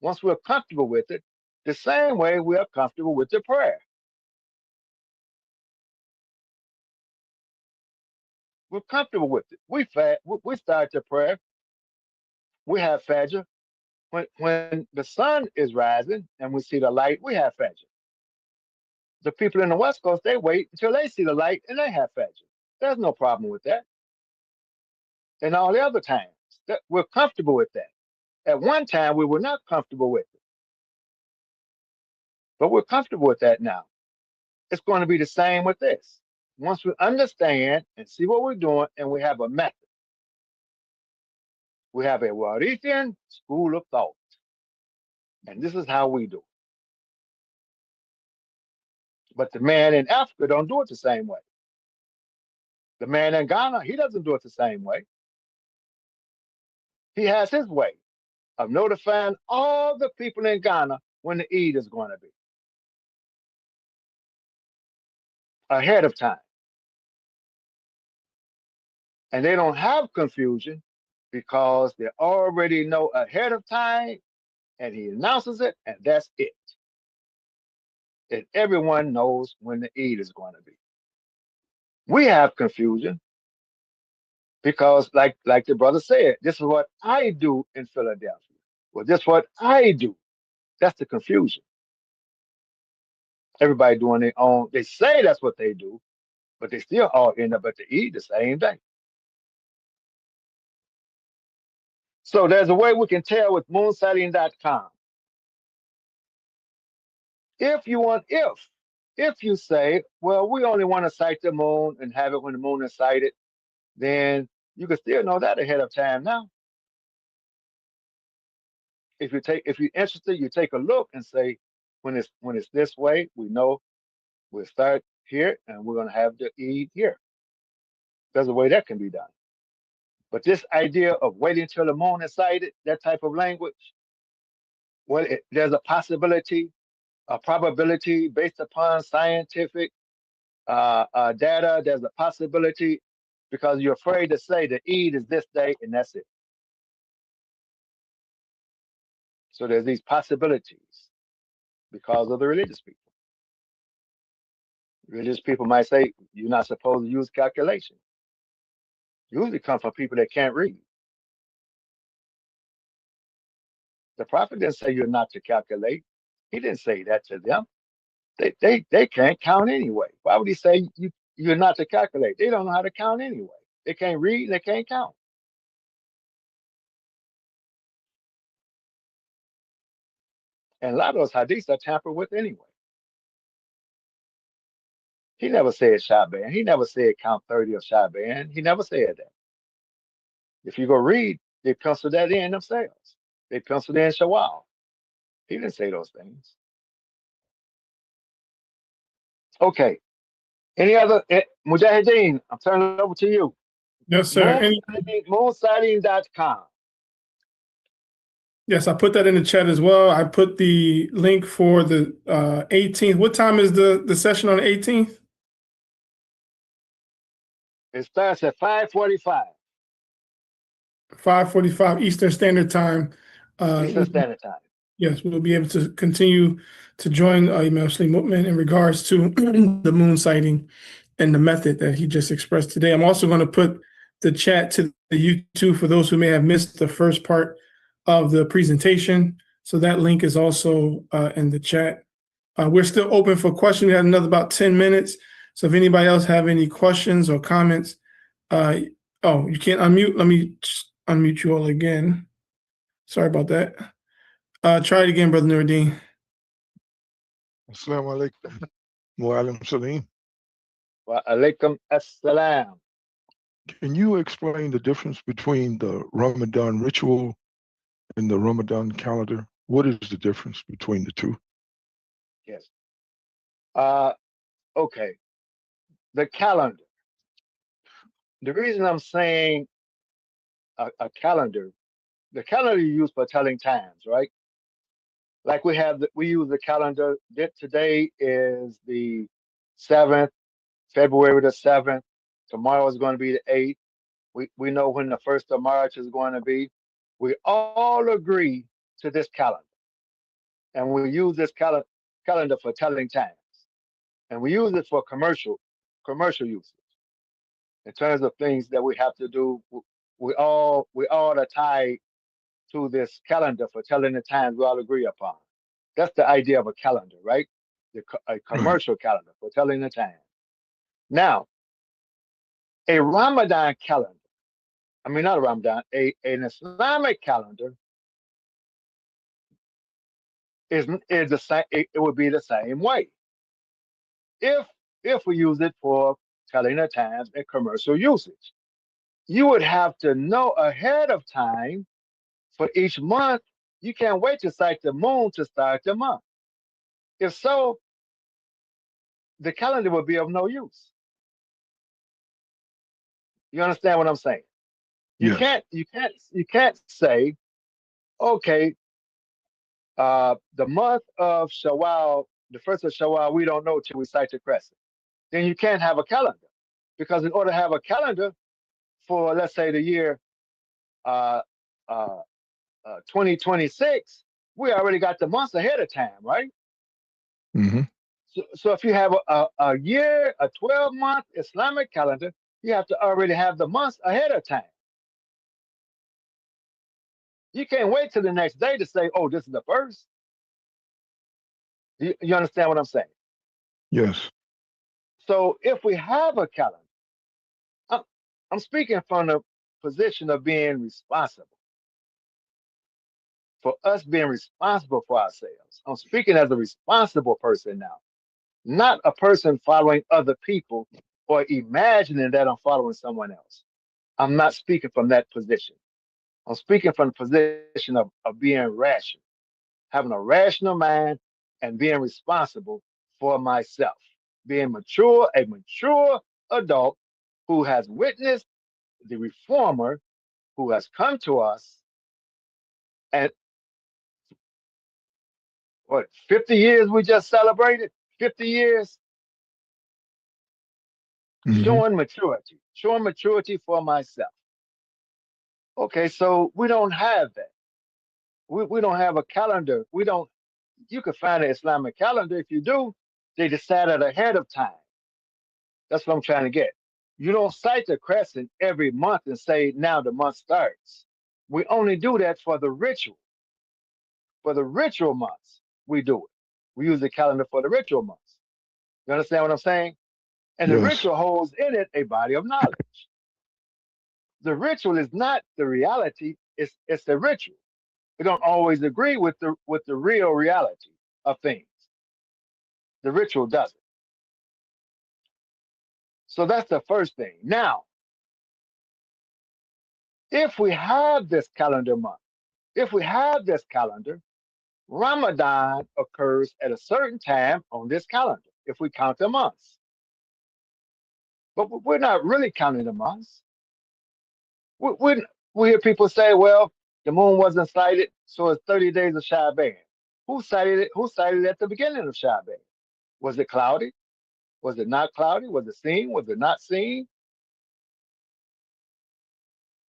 Once we're comfortable with it, the same way we are comfortable with the prayer. We're comfortable with it. We start the prayer. We have Fajr. When the sun is rising and we see the light, we have Fajr. The people in the West Coast, they wait until they see the light and they have Fajr. There's no problem with that. And all the other times, we're comfortable with that. At one time, we were not comfortable with it. But we're comfortable with that now. It's going to be the same with this. Once we understand and see what we're doing, and we have a method. We have a Warithian school of thought. And this is how we do it. But the man in Africa don't do it the same way. The man in Ghana, he doesn't do it the same way. He has his way of notifying all the people in Ghana when the Eid is going to be. Ahead of time. And they don't have confusion because they already know ahead of time and he announces it and that's it. And everyone knows when the Eid is going to be. We have confusion because like the brother said, this is what I do in Philadelphia. Well, this is what I do. That's the confusion. Everybody doing their own. They say that's what they do, but they still all end up at the Eid the same day. So there's a way we can tell with moonsighting.com. If you say, well, we only want to sight the moon and have it when the moon is sighted, then you can still know that ahead of time now. If you're interested, you take a look and say, when it's this way, we know we'll start here and we're going to have the Eid here. There's a way that can be done. But this idea of waiting till the moon is sighted, that type of language, well, there's a possibility, a probability based upon scientific data. There's a possibility because you're afraid to say the Eid is this day and that's it. So there's these possibilities because of the religious people. Religious people might say you're not supposed to use calculation. Usually come from people that can't read. The prophet didn't say you're not to calculate. He didn't say that to them. They can't count anyway. Why would he say you're not to calculate? They don't know how to count anyway. They can't read, they can't count. And a lot of those hadiths are tampered with anyway. He never said Shaban. He never said count 30 of Shaban. He never said that. If you go read, they pencil that in themselves. They penciled in Shawwal. He didn't say those things. Okay. Any other? Mujahideen, I'm turning it over to you. Yes, sir. Moonsighting.com. Yes, I put that in the chat as well. I put the link for the 18th. What time is the session on the 18th? It starts at 5:45. 5:45 Eastern Standard Time. Eastern Standard Time. Yes, we'll be able to continue to join Imam Salim MuMin in regards to the moon sighting and the method that he just expressed today. I'm also going to put the chat to the YouTube for those who may have missed the first part of the presentation. So that link is also in the chat. We're still open for questions. We have another about 10 minutes. So if anybody else have any questions or comments, oh, you can't unmute. Let me just unmute you all again. Sorry about that. Try it again, Brother Nuruddin. Assalamu alaikum. Imam Salim. Wa alaikum assalam. Can you explain the difference between the Ramadan ritual and the Ramadan calendar? What is the difference between the two? Yes. Okay. The calendar. The reason I'm saying a calendar, the calendar you use for telling times, right? Like we use the calendar. Today is the 7th, February the 7th. Tomorrow is going to be the 8th. We know when the 1st of March is going to be. We all agree to this calendar. And we use this calendar for telling times. And we use it for commercial usage. In terms of things that we have to do, we all are tied to this calendar for telling the times we all agree upon. That's the idea of a calendar, right? A commercial calendar for telling the time. Now, a Ramadan calendar, I mean, not a Ramadan, an Islamic calendar is the same. It would be the same way if we use it for telling the times and commercial usage. You would have to know ahead of time for each month. You can't wait to sight the moon to start the month. If so, the calendar would be of no use. You understand what I'm saying? You Yes. can't say, okay, the month of Shawwal, the 1st of Shawwal, we don't know till we sight the crescent. Then you can't have a calendar, because in order to have a calendar for, let's say, the year 2026, we already got the months ahead of time, right? Mm-hmm. So if you have a year, a 12-month Islamic calendar, you have to already have the months ahead of time. You can't wait till the next day to say, oh, this is the 1st. You understand what I'm saying? Yes. So if we have a calendar, I'm speaking from the position of being responsible. For us being responsible for ourselves. I'm speaking as a responsible person now, not a person following other people or imagining that I'm following someone else. I'm not speaking from that position. I'm speaking from the position of being rational, having a rational mind and being responsible for myself, being mature, a mature adult who has witnessed the reformer who has come to us, and what, 50 years we just celebrated? 50 years? Mhm. Showing maturity for myself. Okay, so we don't have that. We don't have a calendar. You can find an Islamic calendar. If you do, they decided ahead of time. That's what I'm trying to get. You don't cite the crescent every month and say, now the month starts. We only do that for the ritual. For the ritual months, we do it. We use the calendar for the ritual months. You understand what I'm saying? And the Yes. ritual holds in it a body of knowledge. The ritual is not the reality, it's the ritual. We don't always agree with the real reality of things. The ritual doesn't. So that's the first thing. Now, if we have this calendar month, if we have this calendar, Ramadan occurs at a certain time on this calendar, if we count the months. But we're not really counting the months. We hear people say, well, the moon wasn't sighted, so it's 30 days of Shaban. Who sighted it? Who sighted it at the beginning of Shaban? Was it cloudy? Was it not cloudy? Was it seen? Was it not seen?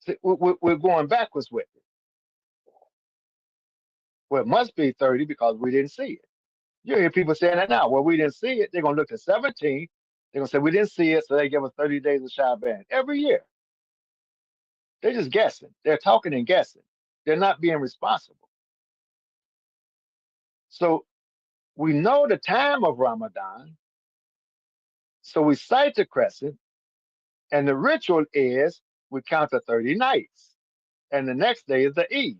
See, we're going backwards with it. Well, it must be 30 because we didn't see it. You hear people saying that now. Well, we didn't see it. They're going to look at 17. They're going to say, we didn't see it, so they give us 30 days of Shaban every year. They're just guessing. They're talking and guessing. They're not being responsible. So we know the time of Ramadan. So we cite the crescent, and the ritual is we count the 30 nights, and the next day is the Eid.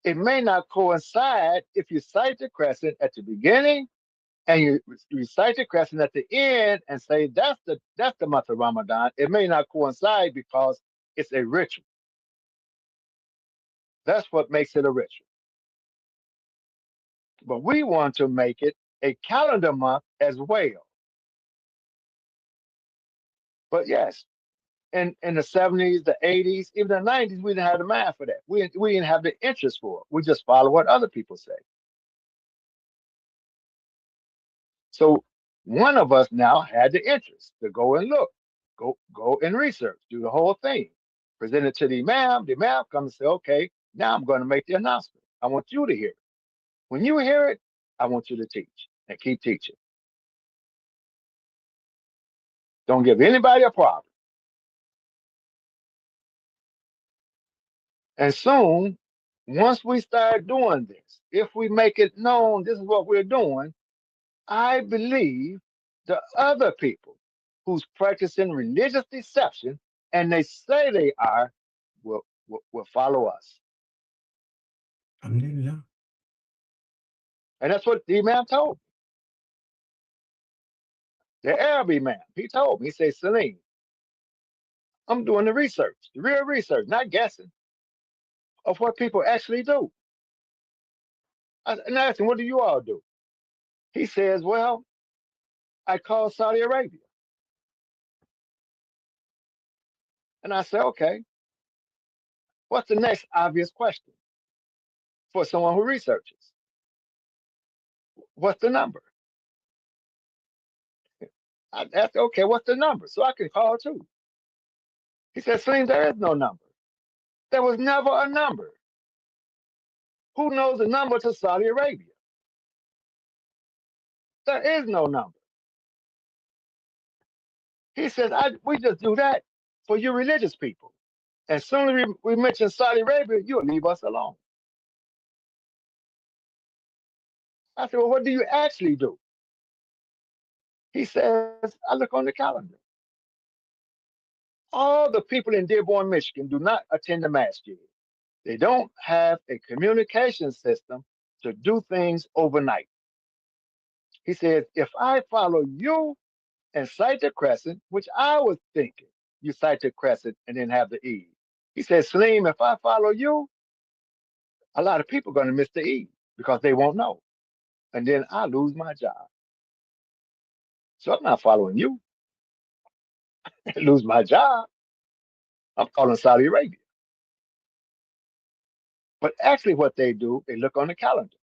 It may not coincide if you cite the crescent at the beginning and you cite the crescent at the end and say that's the month of Ramadan. It may not coincide because it's a ritual. That's what makes it a ritual. But we want to make it a calendar month as well. But yes, in the 70s, the 80s, even the 90s, we didn't have the math for that. We didn't have the interest for it. We just follow what other people say. So one of us now had the interest to go and look, go and research, do the whole thing, present it to the Imam. The Imam comes and say, okay, now I'm going to make the announcement. I want you to hear it. When you hear it, I want you to teach and keep teaching. Don't give anybody a problem. And soon, once we start doing this, if we make it known this is what we're doing, I believe the other people who's practicing religious deception and they say they are will follow us. Alhamdulillah. And that's what the Imam told me. The Arab Imam, he told me, he said, Salim, I'm doing the research, the real research, not guessing, of what people actually do. And I asked him, what do you all do? He says, well, I call Saudi Arabia. And I said, okay, what's the next obvious question for someone who researches? What's the number? I asked, okay, what's the number? So I can call too. He said, Salim, there is no number. There was never a number. Who knows the number to Saudi Arabia? There is no number. He says, we just do that for you religious people. As soon as we mention Saudi Arabia, you'll leave us alone. I said, well, what do you actually do? He says, I look on the calendar. All the people in Dearborn, Michigan do not attend the masjid. They don't have a communication system to do things overnight. He says, if I follow you and cite the crescent, which I was thinking, you cite the crescent and then have the Eid. He says, Salim, if I follow you, a lot of people are going to miss the Eid because they won't know. And then I lose my job. So I'm not following you. I lose my job. I'm calling Saudi Arabia. But actually what they do, they look on the calendar.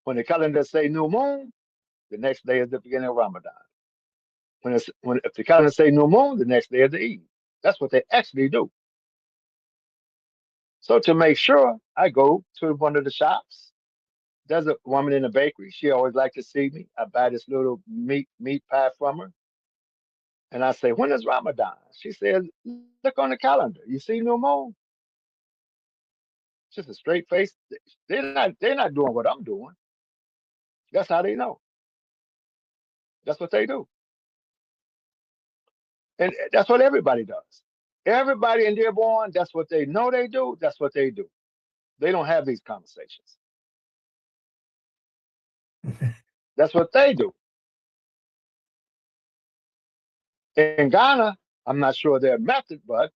When the calendar say new moon, the next day is the beginning of Ramadan. If the calendar say new moon, the next day is the Eid. That's what they actually do. So to make sure, I go to one of the shops. There's a woman in the bakery. She always like to see me. I buy this little meat pie from her. And I say, when is Ramadan? She says, look on the calendar. You see new moon? Just a straight face. They're not doing what I'm doing. That's how they know. That's what they do. And that's what everybody does. Everybody in Dearborn, that's what they know they do. That's what they do. They don't have these conversations. That's what they do. In Ghana, I'm not sure their method, but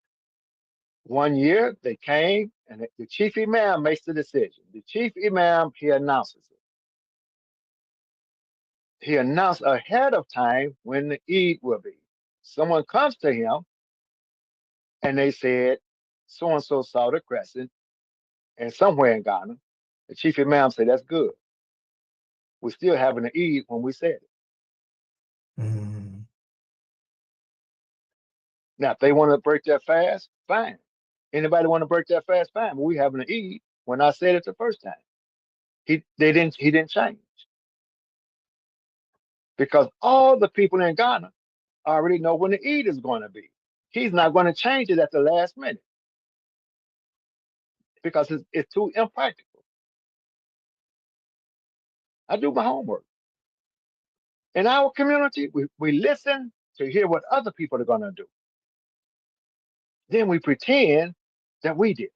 one year they came and the chief imam makes the decision. The chief imam, he announces it. He announced ahead of time when the Eid will be. Someone comes to him and they said, so-and-so saw the crescent, and somewhere in Ghana, the chief imam said, that's good. We're still having an Eid when we said it. Mm. Now, if they want to break their fast, fine. Anybody want to break their fast, fine. But we having an Eid when I said it the first time. He didn't change. Because all the people in Ghana already know when the Eid is going to be. He's not going to change it at the last minute because it's too impractical. I do my homework. In our community, we listen to hear what other people are going to do. Then we pretend that we did it.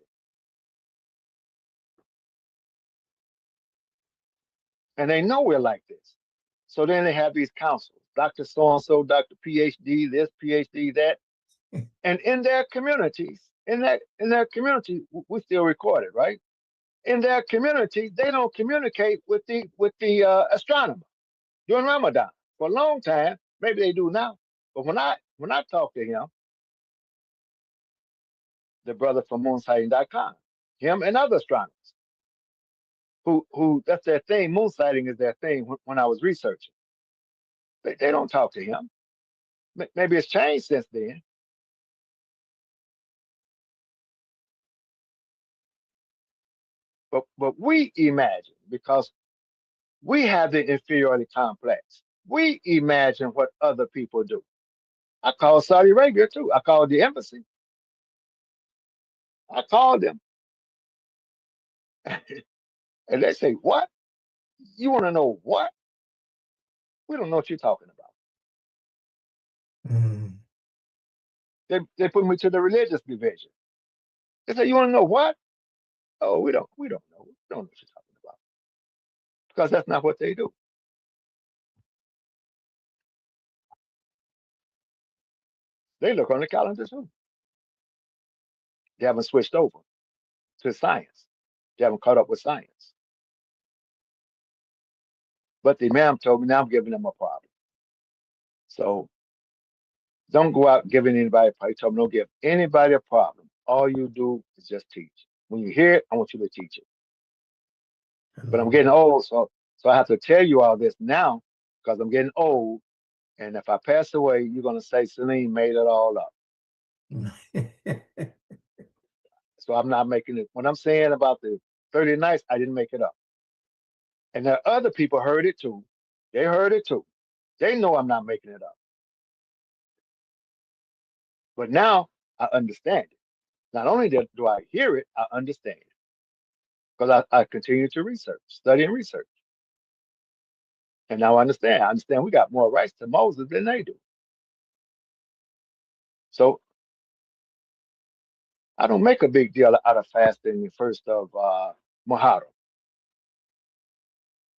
And they know we're like this. So then they have these councils, Dr. So-and-so, Dr. PhD, this, PhD, that. And in their communities, in their community, we still record it, right? In their community, they don't communicate with the astronomer during Ramadan. For a long time, maybe they do now. But when I talk to him, the brother from moonsighting.com, him and other astronomers, who that's their thing, moon sighting is their thing when I was researching. They don't talk to him. Maybe it's changed since then. But we imagine, because we have the inferiority complex. We imagine what other people do. I called Saudi Arabia too. I called the embassy. I called them. And they say, what? You want to know what? We don't know what you're talking about. Mm. They put me to the religious division. They say, you want to know what? Oh, we don't know. We don't know what you're talking about. Because that's not what they do. They look on the calendar too. They haven't switched over to science. They haven't caught up with science. But the imam told me now I'm giving them a problem. So don't go out giving anybody a problem. He told me don't give anybody a problem. All you do is just teach. When you hear it, I want you to teach it. But I'm getting old, so I have to tell you all this now because I'm getting old. And if I pass away, you're gonna say Salim made it all up. So I'm not making it. When I'm saying about the 30 nights, I didn't make it up. And there are other people heard it too. They heard it too. They know I'm not making it up. But now I understand it. Not only do I hear it, I understand it. Because I continue to research, study and research. And now I understand. I understand we got more rights to Moses than they do. So I don't make a big deal out of fasting the first of Muharram.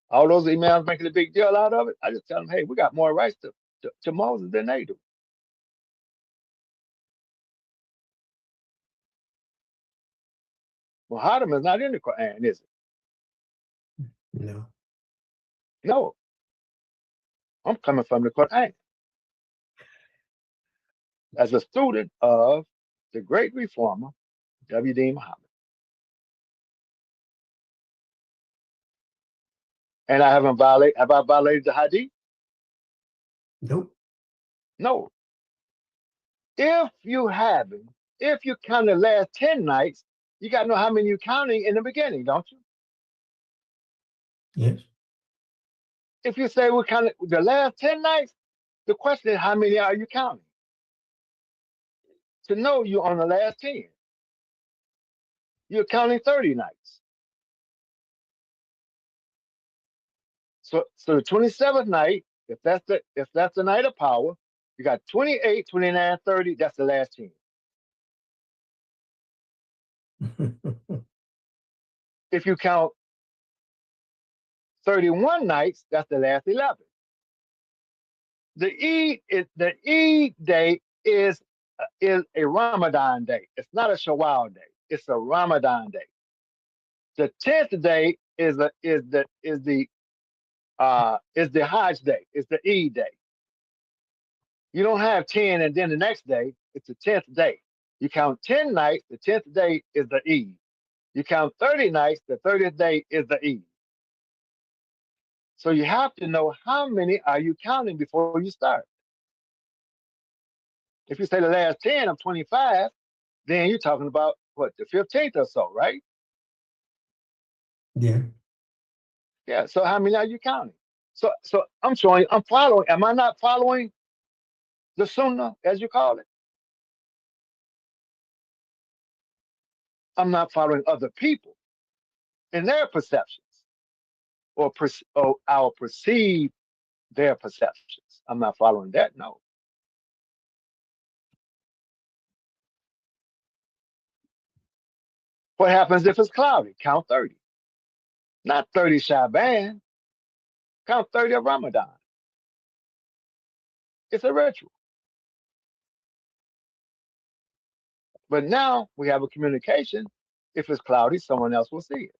All those emails making a big deal out of it. I just tell them, hey, we got more rights to Moses than they do. Muharram is not in the Quran, is it? No. No. I'm coming from the Quran. As a student of the great reformer, IWDM Mohammed. And I haven't violated, have I violated the hadith? Nope. No. If you count the last 10 nights, you got to know how many you're counting in the beginning, don't you? Yes. If you say we're counting the last 10 nights, the question is how many are you counting? To know you're on the last 10. You're counting 30 nights. So the 27th night, if that's the night of power, you got 28, 29, 30, that's the last 10. If you count 31 nights, that's the last 11. The Eid day is a Ramadan day. It's not a Shawwal day. It's a Ramadan day. The 10th day is the Hajj day. It's the Eid day. You don't have 10 and then the next day, it's the 10th day. You count 10 nights, the 10th day is the Eid. You count 30 nights, the 30th day is the Eid. So you have to know how many are you counting before you start. If you say the last 10 of 25, then you're talking about what, the 15th or so, right? Yeah. Yeah. So how many are you counting? So I'm following. Am I not following the Sunnah, as you call it? I'm not following other people in their perceptions or our perceive their perceptions. I'm not following that. No. What happens if it's cloudy? Count 30. Not 30 Shaban. Count 30 of Ramadan. It's a ritual. But now we have a communication. If it's cloudy, someone else will see it.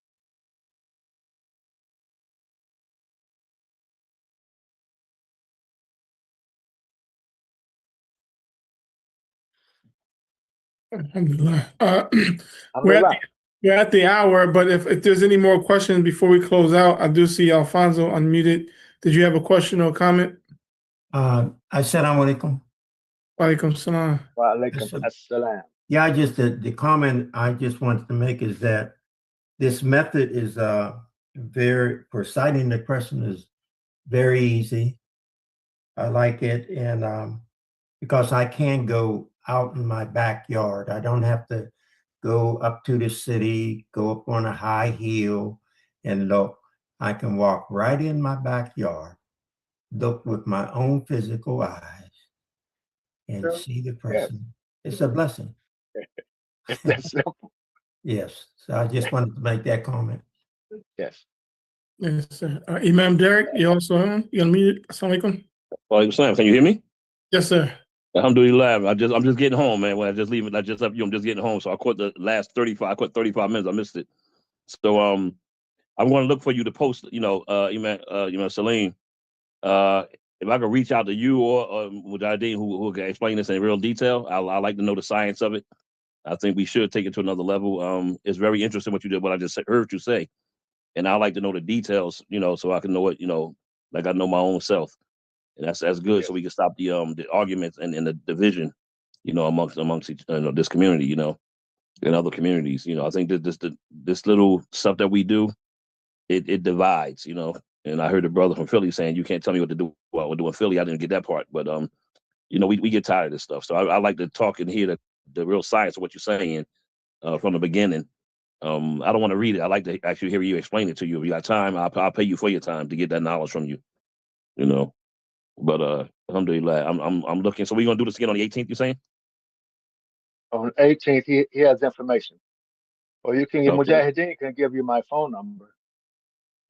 Alhamdulillah. Alhamdulillah. We're at the hour, but if there's any more questions before we close out, I do see Alfonso unmuted. Did you have a question or comment? Assalamu alaikum. Walaikum salam. Wa alaikum assalam. Yeah, the comment I just wanted to make is that this method is for citing the person is very easy. I like it, and because I can go out in my backyard. I don't have to go up to the city, go up on a high hill and look. I can walk right in my backyard, look with my own physical eyes, and Sure. see the person. Yes. It's a blessing. It's that simple. Yes. So I just wanted to make that comment. Yes. Yes, sir. Imam Derek, you also on? You unmuted? Assalamu alaikum. Walaikum salam. Can you hear me? Yes, sir. Alhamdulillah. I'm just getting home, man. When I just leave it, I just left you. I'm just getting home. So I caught the last 35. I caught 35 minutes. I missed it. So I'm going to look for you to post. Imam Salim. If I could reach out to you or MujahidDeen who can explain this in real detail, I like to know the science of it. I think we should take it to another level. It's very interesting what you did. What I just heard you say, and I like to know the details. So I can know it. Like I know my own self. And that's good, yes. So we can stop the arguments and the division, amongst this community, and other communities. I think that this little stuff that we do, it divides, And I heard a brother from Philly saying, "You can't tell me what to do." Well, we're doing Philly. I didn't get that part, but we get tired of this stuff. So I like to talk and hear the real science of what you're saying from the beginning. I don't want to read it. I like to actually hear you explain it to you. If you got time, I'll pay you for your time to get that knowledge from you. But alhamdulillah, I'm looking. So we're gonna do this again on the 18th, you saying? On the 18th, he has information. Or you can get Okay. MujahidDeen can give you my phone number.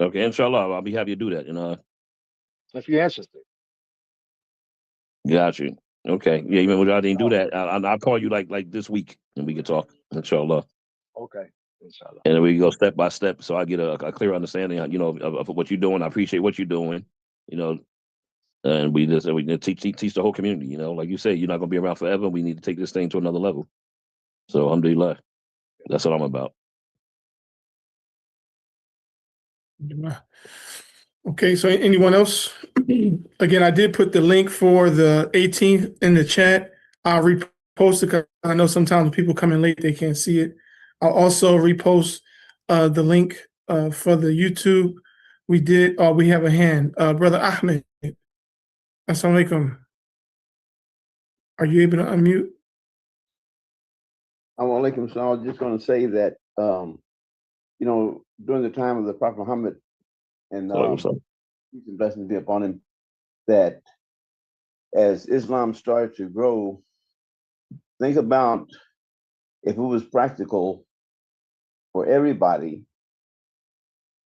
Okay, inshallah, I'll be happy to do that, If you're interested. Got you. Okay. Yeah, MujahidDeen do that. I'll call you like this week and we can talk, inshallah. Okay, inshallah. And then we go step by step so I get a clear understanding, of what you're doing. I appreciate what you're doing, and we teach the whole community, like you say, you're not gonna be around forever. We need to take this thing to another level. So alhamdulillah, that's what I'm about. Okay, so anyone else? Again, I did put the link for the 18th in the chat. I'll repost it because I know sometimes when people come in late, they can't see it. I'll also repost the link for the YouTube. We have a hand. Brother Ahmed, assalamu alaikum. Are you able to unmute? Alaikum. So I was just going to say that, you know, during the time of the Prophet Muhammad, and peace and blessings be upon him, that as Islam started to grow, think about if it was practical for everybody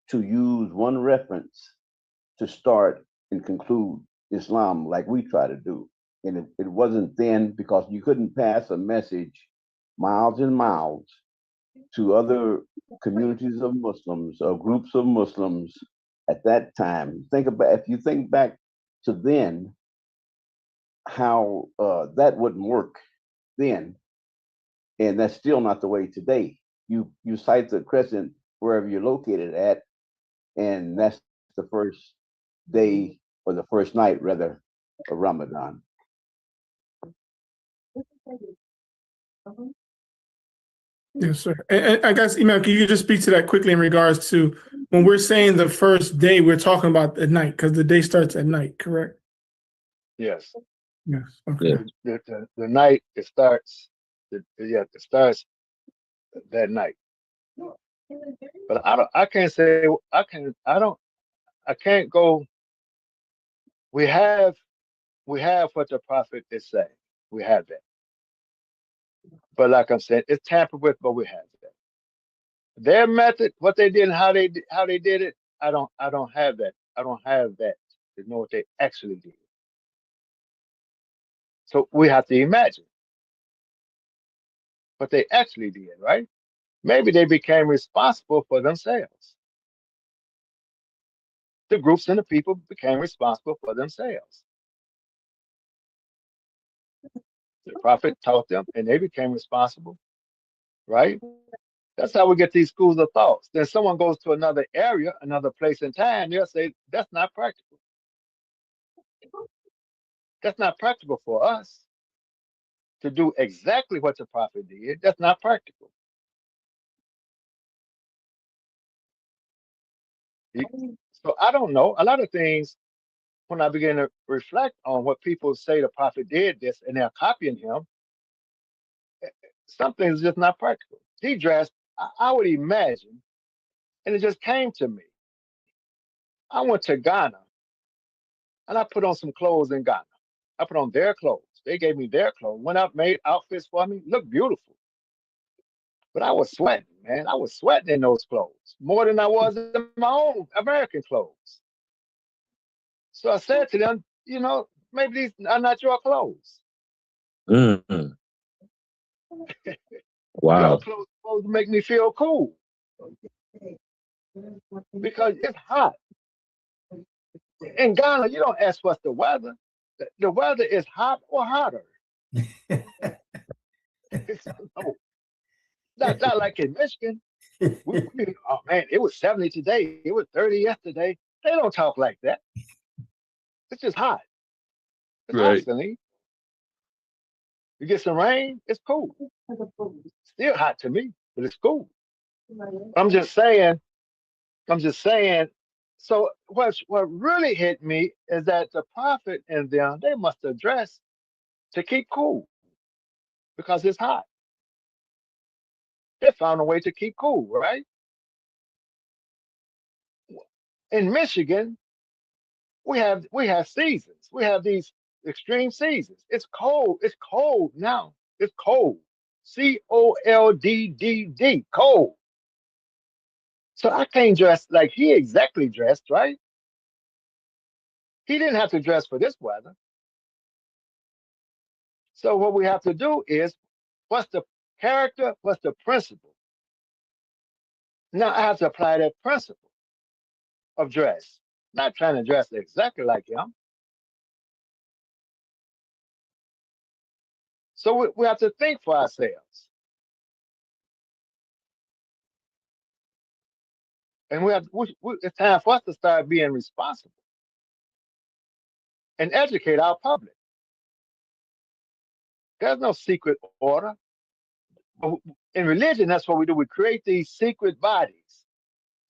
to use one reference to start and conclude Islam like we try to do. And it wasn't then, because you couldn't pass a message miles and miles to other communities of Muslims or groups of Muslims at that time. Think about, if you think back to then, how that wouldn't work then, and that's still not the way today. You cite the crescent wherever you're located at, and that's the first day, or the first night rather, of Ramadan. Yes, sir. And I guess, Imam, can you just speak to that quickly in regards to when we're saying the first day, we're talking about the night, because the day starts at night, correct? Yes. Yes. Okay. The night, it starts. It starts that night. But I can't say I can't go. We have what the prophet is saying. We have that. But like I'm saying, it's tampered with, but we have that. Their method, what they did and how they did it, I don't have that. I don't have that to know what they actually did. So we have to imagine what they actually did, right? Maybe they became responsible for themselves. The groups and the people became responsible for themselves. The prophet taught them and they became responsible, right? That's how we get these schools of thoughts. Then someone goes to another area, another place in time, they'll say, that's not practical. That's not practical for us to do exactly what the prophet did. That's not practical. So I don't know. A lot of things, when I begin to reflect on what people say the prophet did this and they're copying him, some things just not practical. He dressed, I would imagine, and it just came to me. I went to Ghana and I put on some clothes in Ghana. I put on their clothes. They gave me their clothes. Went out, made outfits for me, looked beautiful. But I was sweating, man. I was sweating in those clothes more than I was in my own American clothes. So I said to them, you know, maybe these are not your clothes. Mm-hmm. Wow. Your clothes supposed to make me feel cool. Because it's hot. In Ghana, you don't ask what's the weather. The weather is hot or hotter. Not like in Michigan. Oh man, it was 70 today. It was 30 yesterday. They don't talk like that. It's just hot. It's hot, Celine. You get some rain, it's cool. Still hot to me, but it's cool. I'm just saying. So what really hit me is that the prophet and them, they must have dressed to keep cool because it's hot. They found a way to keep cool, right? In Michigan, we have seasons. We have these extreme seasons. It's cold. It's cold now. It's cold. COLDDD, cold. So I can't dress like he exactly dressed, right? He didn't have to dress for this weather. So what we have to do is, what's the character? What's the principle? Now I have to apply that principle of dress. Not trying to dress exactly like him. So we have to think for ourselves. And it's time for us to start being responsible and educate our public. There's no secret order. In religion, that's what we do. We create these secret bodies,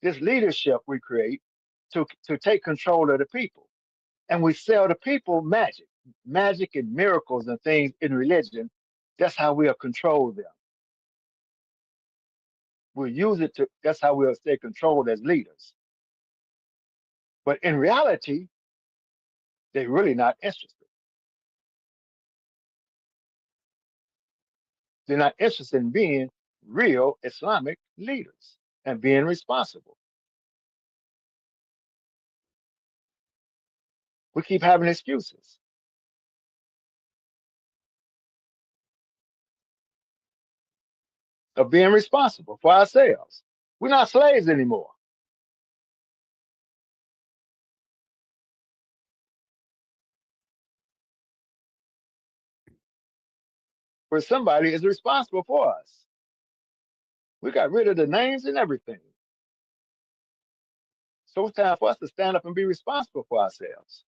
this leadership we create to take control of the people. And we sell the people magic and miracles and things in religion. That's how we'll control them. We'll use it that's how we'll stay controlled as leaders. But in reality, they're really not interested. They're not interested in being real Islamic leaders and being responsible. We keep having excuses. Of being responsible for ourselves. We're not slaves anymore. Where somebody is responsible for us. We got rid of the names and everything. So it's time for us to stand up and be responsible for ourselves.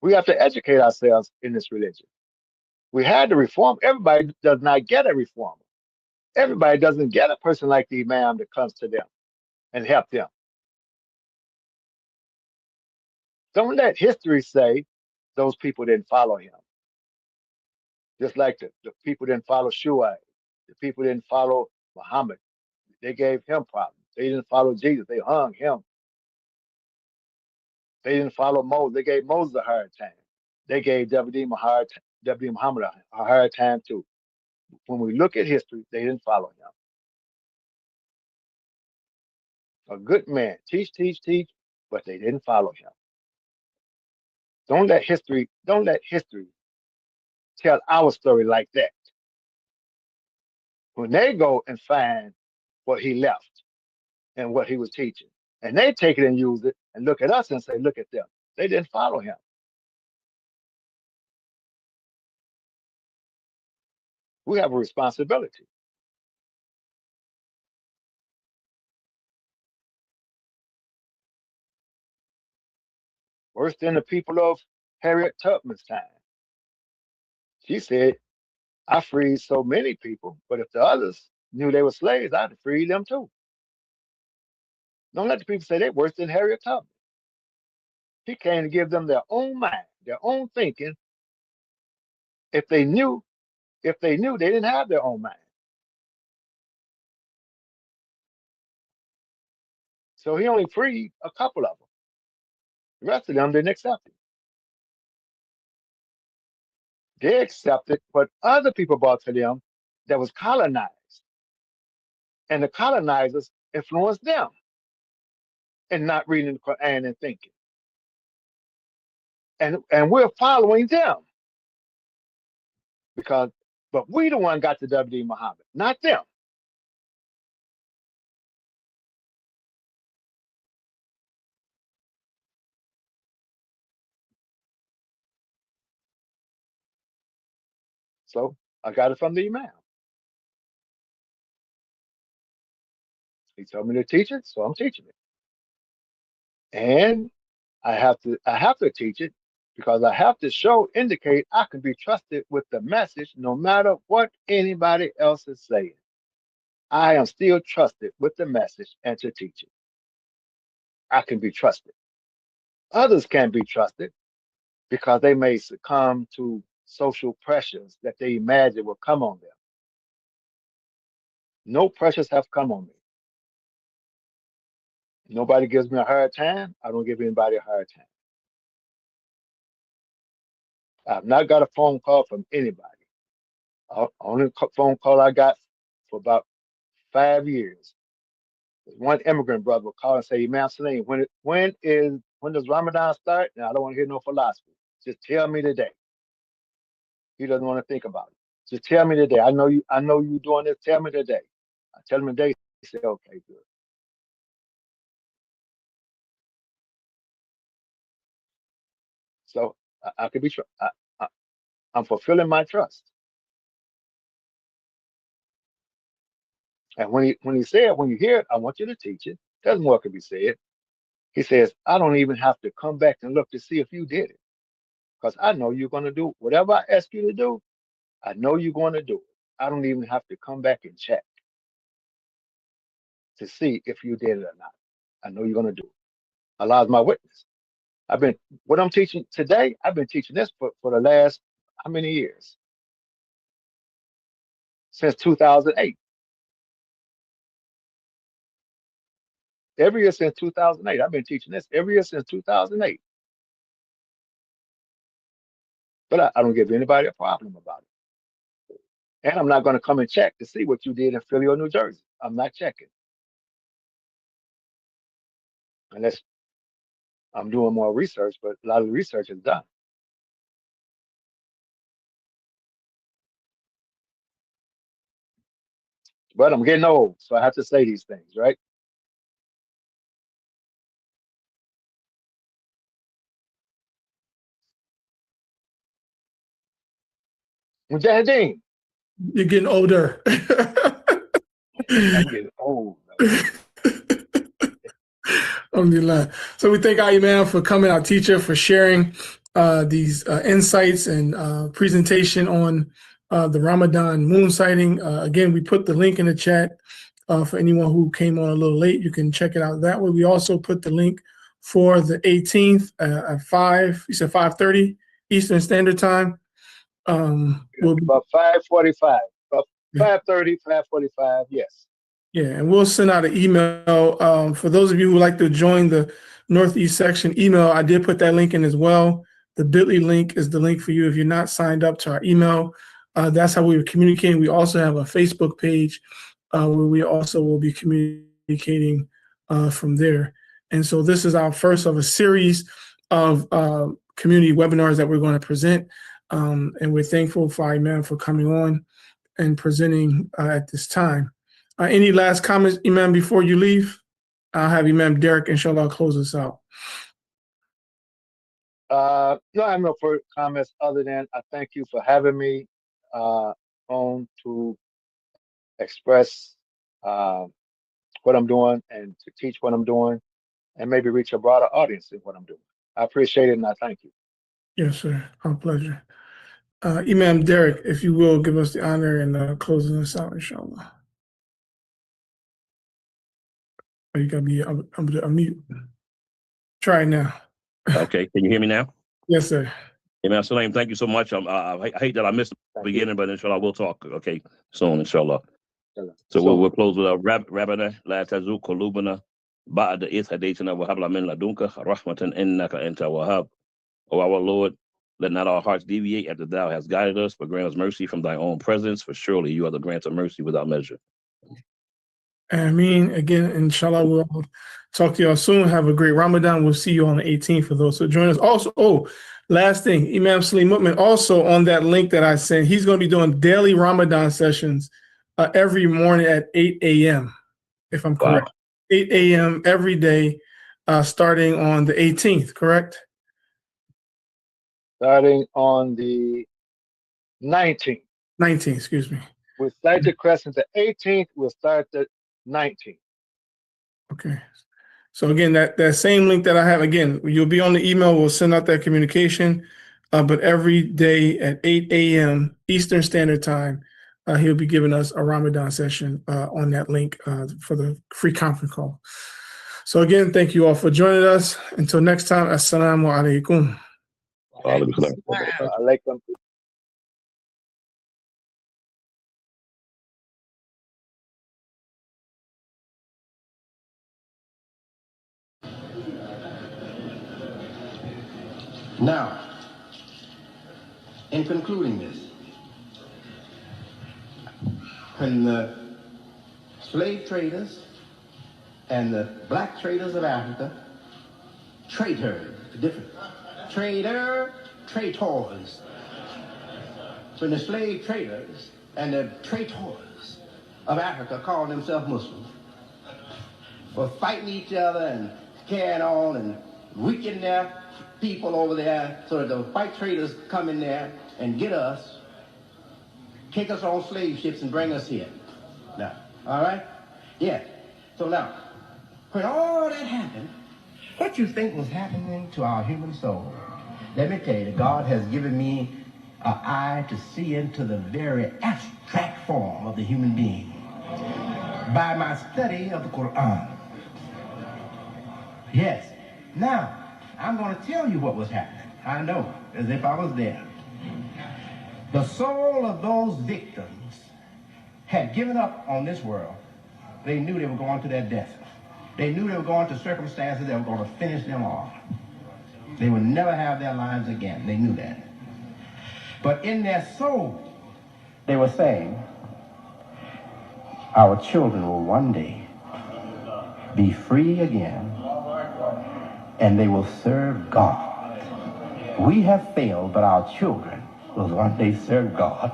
We have to educate ourselves in this religion. We had to reform. Everybody does not get a reformer. Everybody doesn't get a person like the Imam that comes to them and help them. Don't let history say those people didn't follow him. Just like the people didn't follow Shuaib. The people didn't follow Muhammad. They gave him problems. They didn't follow Jesus. They hung him. They didn't follow Moses. They gave Moses a hard time. They gave W.D. Muhammad a hard time too. When we look at history, they didn't follow him. A good man, teach, but they didn't follow him. Don't let history tell our story like that. When they go and find what he left and what he was teaching, and they take it and use it and look at us and say, look at them. They didn't follow him. We have a responsibility. Worse than the people of Harriet Tubman's time. She said, I freed so many people, but if the others knew they were slaves, I'd have freed them too. Don't let the people say they're worse than Harriet Tubman. She came to give them their own mind, their own thinking. If they knew, they didn't have their own mind. So he only freed a couple of them. The rest of them didn't accept it. They accepted what other people brought to them that was colonized. And the colonizers influenced them in not reading the Quran and thinking. And we're following them. But we the one got the W.D. Muhammad, not them. So I got it from the Imam. He told me to teach it, so I'm teaching it. And I have to teach it because I have to indicate I can be trusted with the message no matter what anybody else is saying. I am still trusted with the message and to teach it. I can be trusted. Others can't be trusted because they may succumb to social pressures that they imagine will come on them. No pressures have come on me. Nobody gives me a hard time. I don't give anybody a hard time. I've not got a phone call from anybody. Only phone call I got for about 5 years. One immigrant brother would call and say, Imam Salim, when does Ramadan start? And I don't want to hear no philosophy. Just tell me the day. He doesn't want to think about it. Just tell me the day. I know you doing this. Tell me the day. I tell him the day. He say, okay, good. So I could be. I'm fulfilling my trust. And when he said, when you hear it, I want you to teach it. There's more could be said. He says, I don't even have to come back and look to see if you did it. Because I know you're going to do whatever I ask you to do. I know you're going to do it. I don't even have to come back and check to see if you did it or not. I know you're going to do it. Allah is my witness. What I'm teaching today, I've been teaching this for the last, how many years? Since 2008. Every year since 2008. I've been teaching this every year since 2008. But I don't give anybody a problem about it. And I'm not going to come and check to see what you did in Philly or New Jersey. I'm not checking. Unless I'm doing more research, but a lot of the research is done. But I'm getting old, so I have to say these things, right? MujahidDeen. You're getting older. I'm getting old. Alhamdulillah. So we thank our Imam for coming, our teacher, for sharing these insights and presentation on the Ramadan moon sighting. Again, we put the link in the chat for anyone who came on a little late. You can check it out that way. We also put the link for the 18th at 5, you said 5:30 Eastern Standard Time. We'll be about 5:45, about 5:30, 5:45, yes. Yeah, and we'll send out an email for those of you who would like to join the Northeast section email. I did put that link in as well. The bit.ly link is the link for you if you're not signed up to our email. That's how we were communicating. We also have a Facebook page where we also will be communicating from there. And so this is our first of a series of community webinars that we're going to present. And we're thankful for our Imam for coming on and presenting at this time. Any last comments, Imam, before you leave? I'll have Imam Derek, inshallah, close us out. No, I have no further comments other than I thank you for having me on to express what I'm doing and to teach what I'm doing and maybe reach a broader audience in what I'm doing. I appreciate it and I thank you. Yes, sir. Our pleasure. Imam Derek, if you will, give us the honor in closing us out, inshallah. Oh, you gotta be unmute. Try it now. Okay, can you hear me now? Yes, sir. Imam Salim, thank you so much. I hate that I missed the beginning, but inshallah we'll talk. Okay, soon, inshallah. So we'll close with a Rabbana la tazuk qulubana ba'da idh hadaytana wa hab lana min ladunka rahmatan innaka anta wahhab. O our Lord, let not our hearts deviate after thou hast guided us, but grant us mercy from thy own presence, for surely you are the grant of mercy without measure. Ameen. Again, inshallah, we'll talk to y'all soon. Have a great Ramadan. We'll see you on the 18th for those who join us. Also, last thing, Imam Salim MuMin, also on that link that I sent, he's going to be doing daily Ramadan sessions every morning at 8 a.m., if I'm correct. 8 a.m. every day, starting on the 18th, correct? Starting on the 19th. 19th, excuse me. We'll start the crescent the 18th. We'll start the 19th. Okay. So again, that same link that I have, again, you'll be on the email. We'll send out that communication. But every day at 8 a.m. Eastern Standard Time, he'll be giving us a Ramadan session on that link for the free conference call. So again, thank you all for joining us. Until next time, assalamu alaikum. Alaikum. Now, in concluding this, when the slave traders and the black traders of Africa, traitors, different, traitors, when the slave traders and the traitors of Africa called themselves Muslims, were fighting each other and carrying on and weakening their people over there so that the white traders come in there and get us, take us on slave ships and bring us here. Now, All right? Yeah. So now, when all that happened, what you think was happening to our human soul? Let me tell you, God has given me an eye to see into the very abstract form of the human being by my study of the Quran. Yes. Now, I'm going to tell you what was happening. I know, as if I was there. The soul of those victims had given up on this world. They knew they were going to their death. They knew they were going to circumstances that were going to finish them off. They would never have their lives again. They knew that. But in their soul, they were saying, our children will one day be free again, and they will serve God. We have failed, but our children will one day serve God.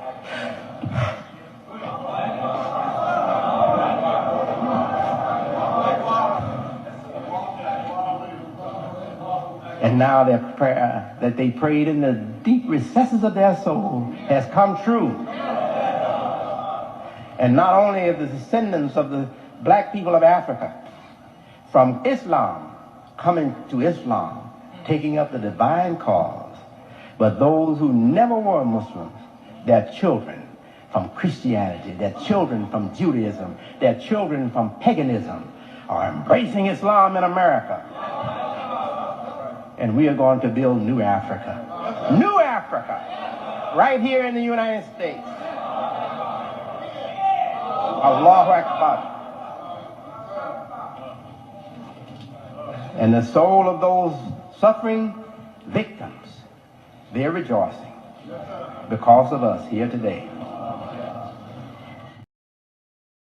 And now their prayer that they prayed in the deep recesses of their soul has come true. And not only are the descendants of the black people of Africa from Islam coming to Islam, taking up the divine cause, but those who never were Muslims, their children from Christianity, their children from Judaism, their children from paganism are embracing Islam in America. And we are going to build New Africa. New Africa, right here in the United States. Allahu Akbar. And the soul of those suffering victims, they're rejoicing because of us here today.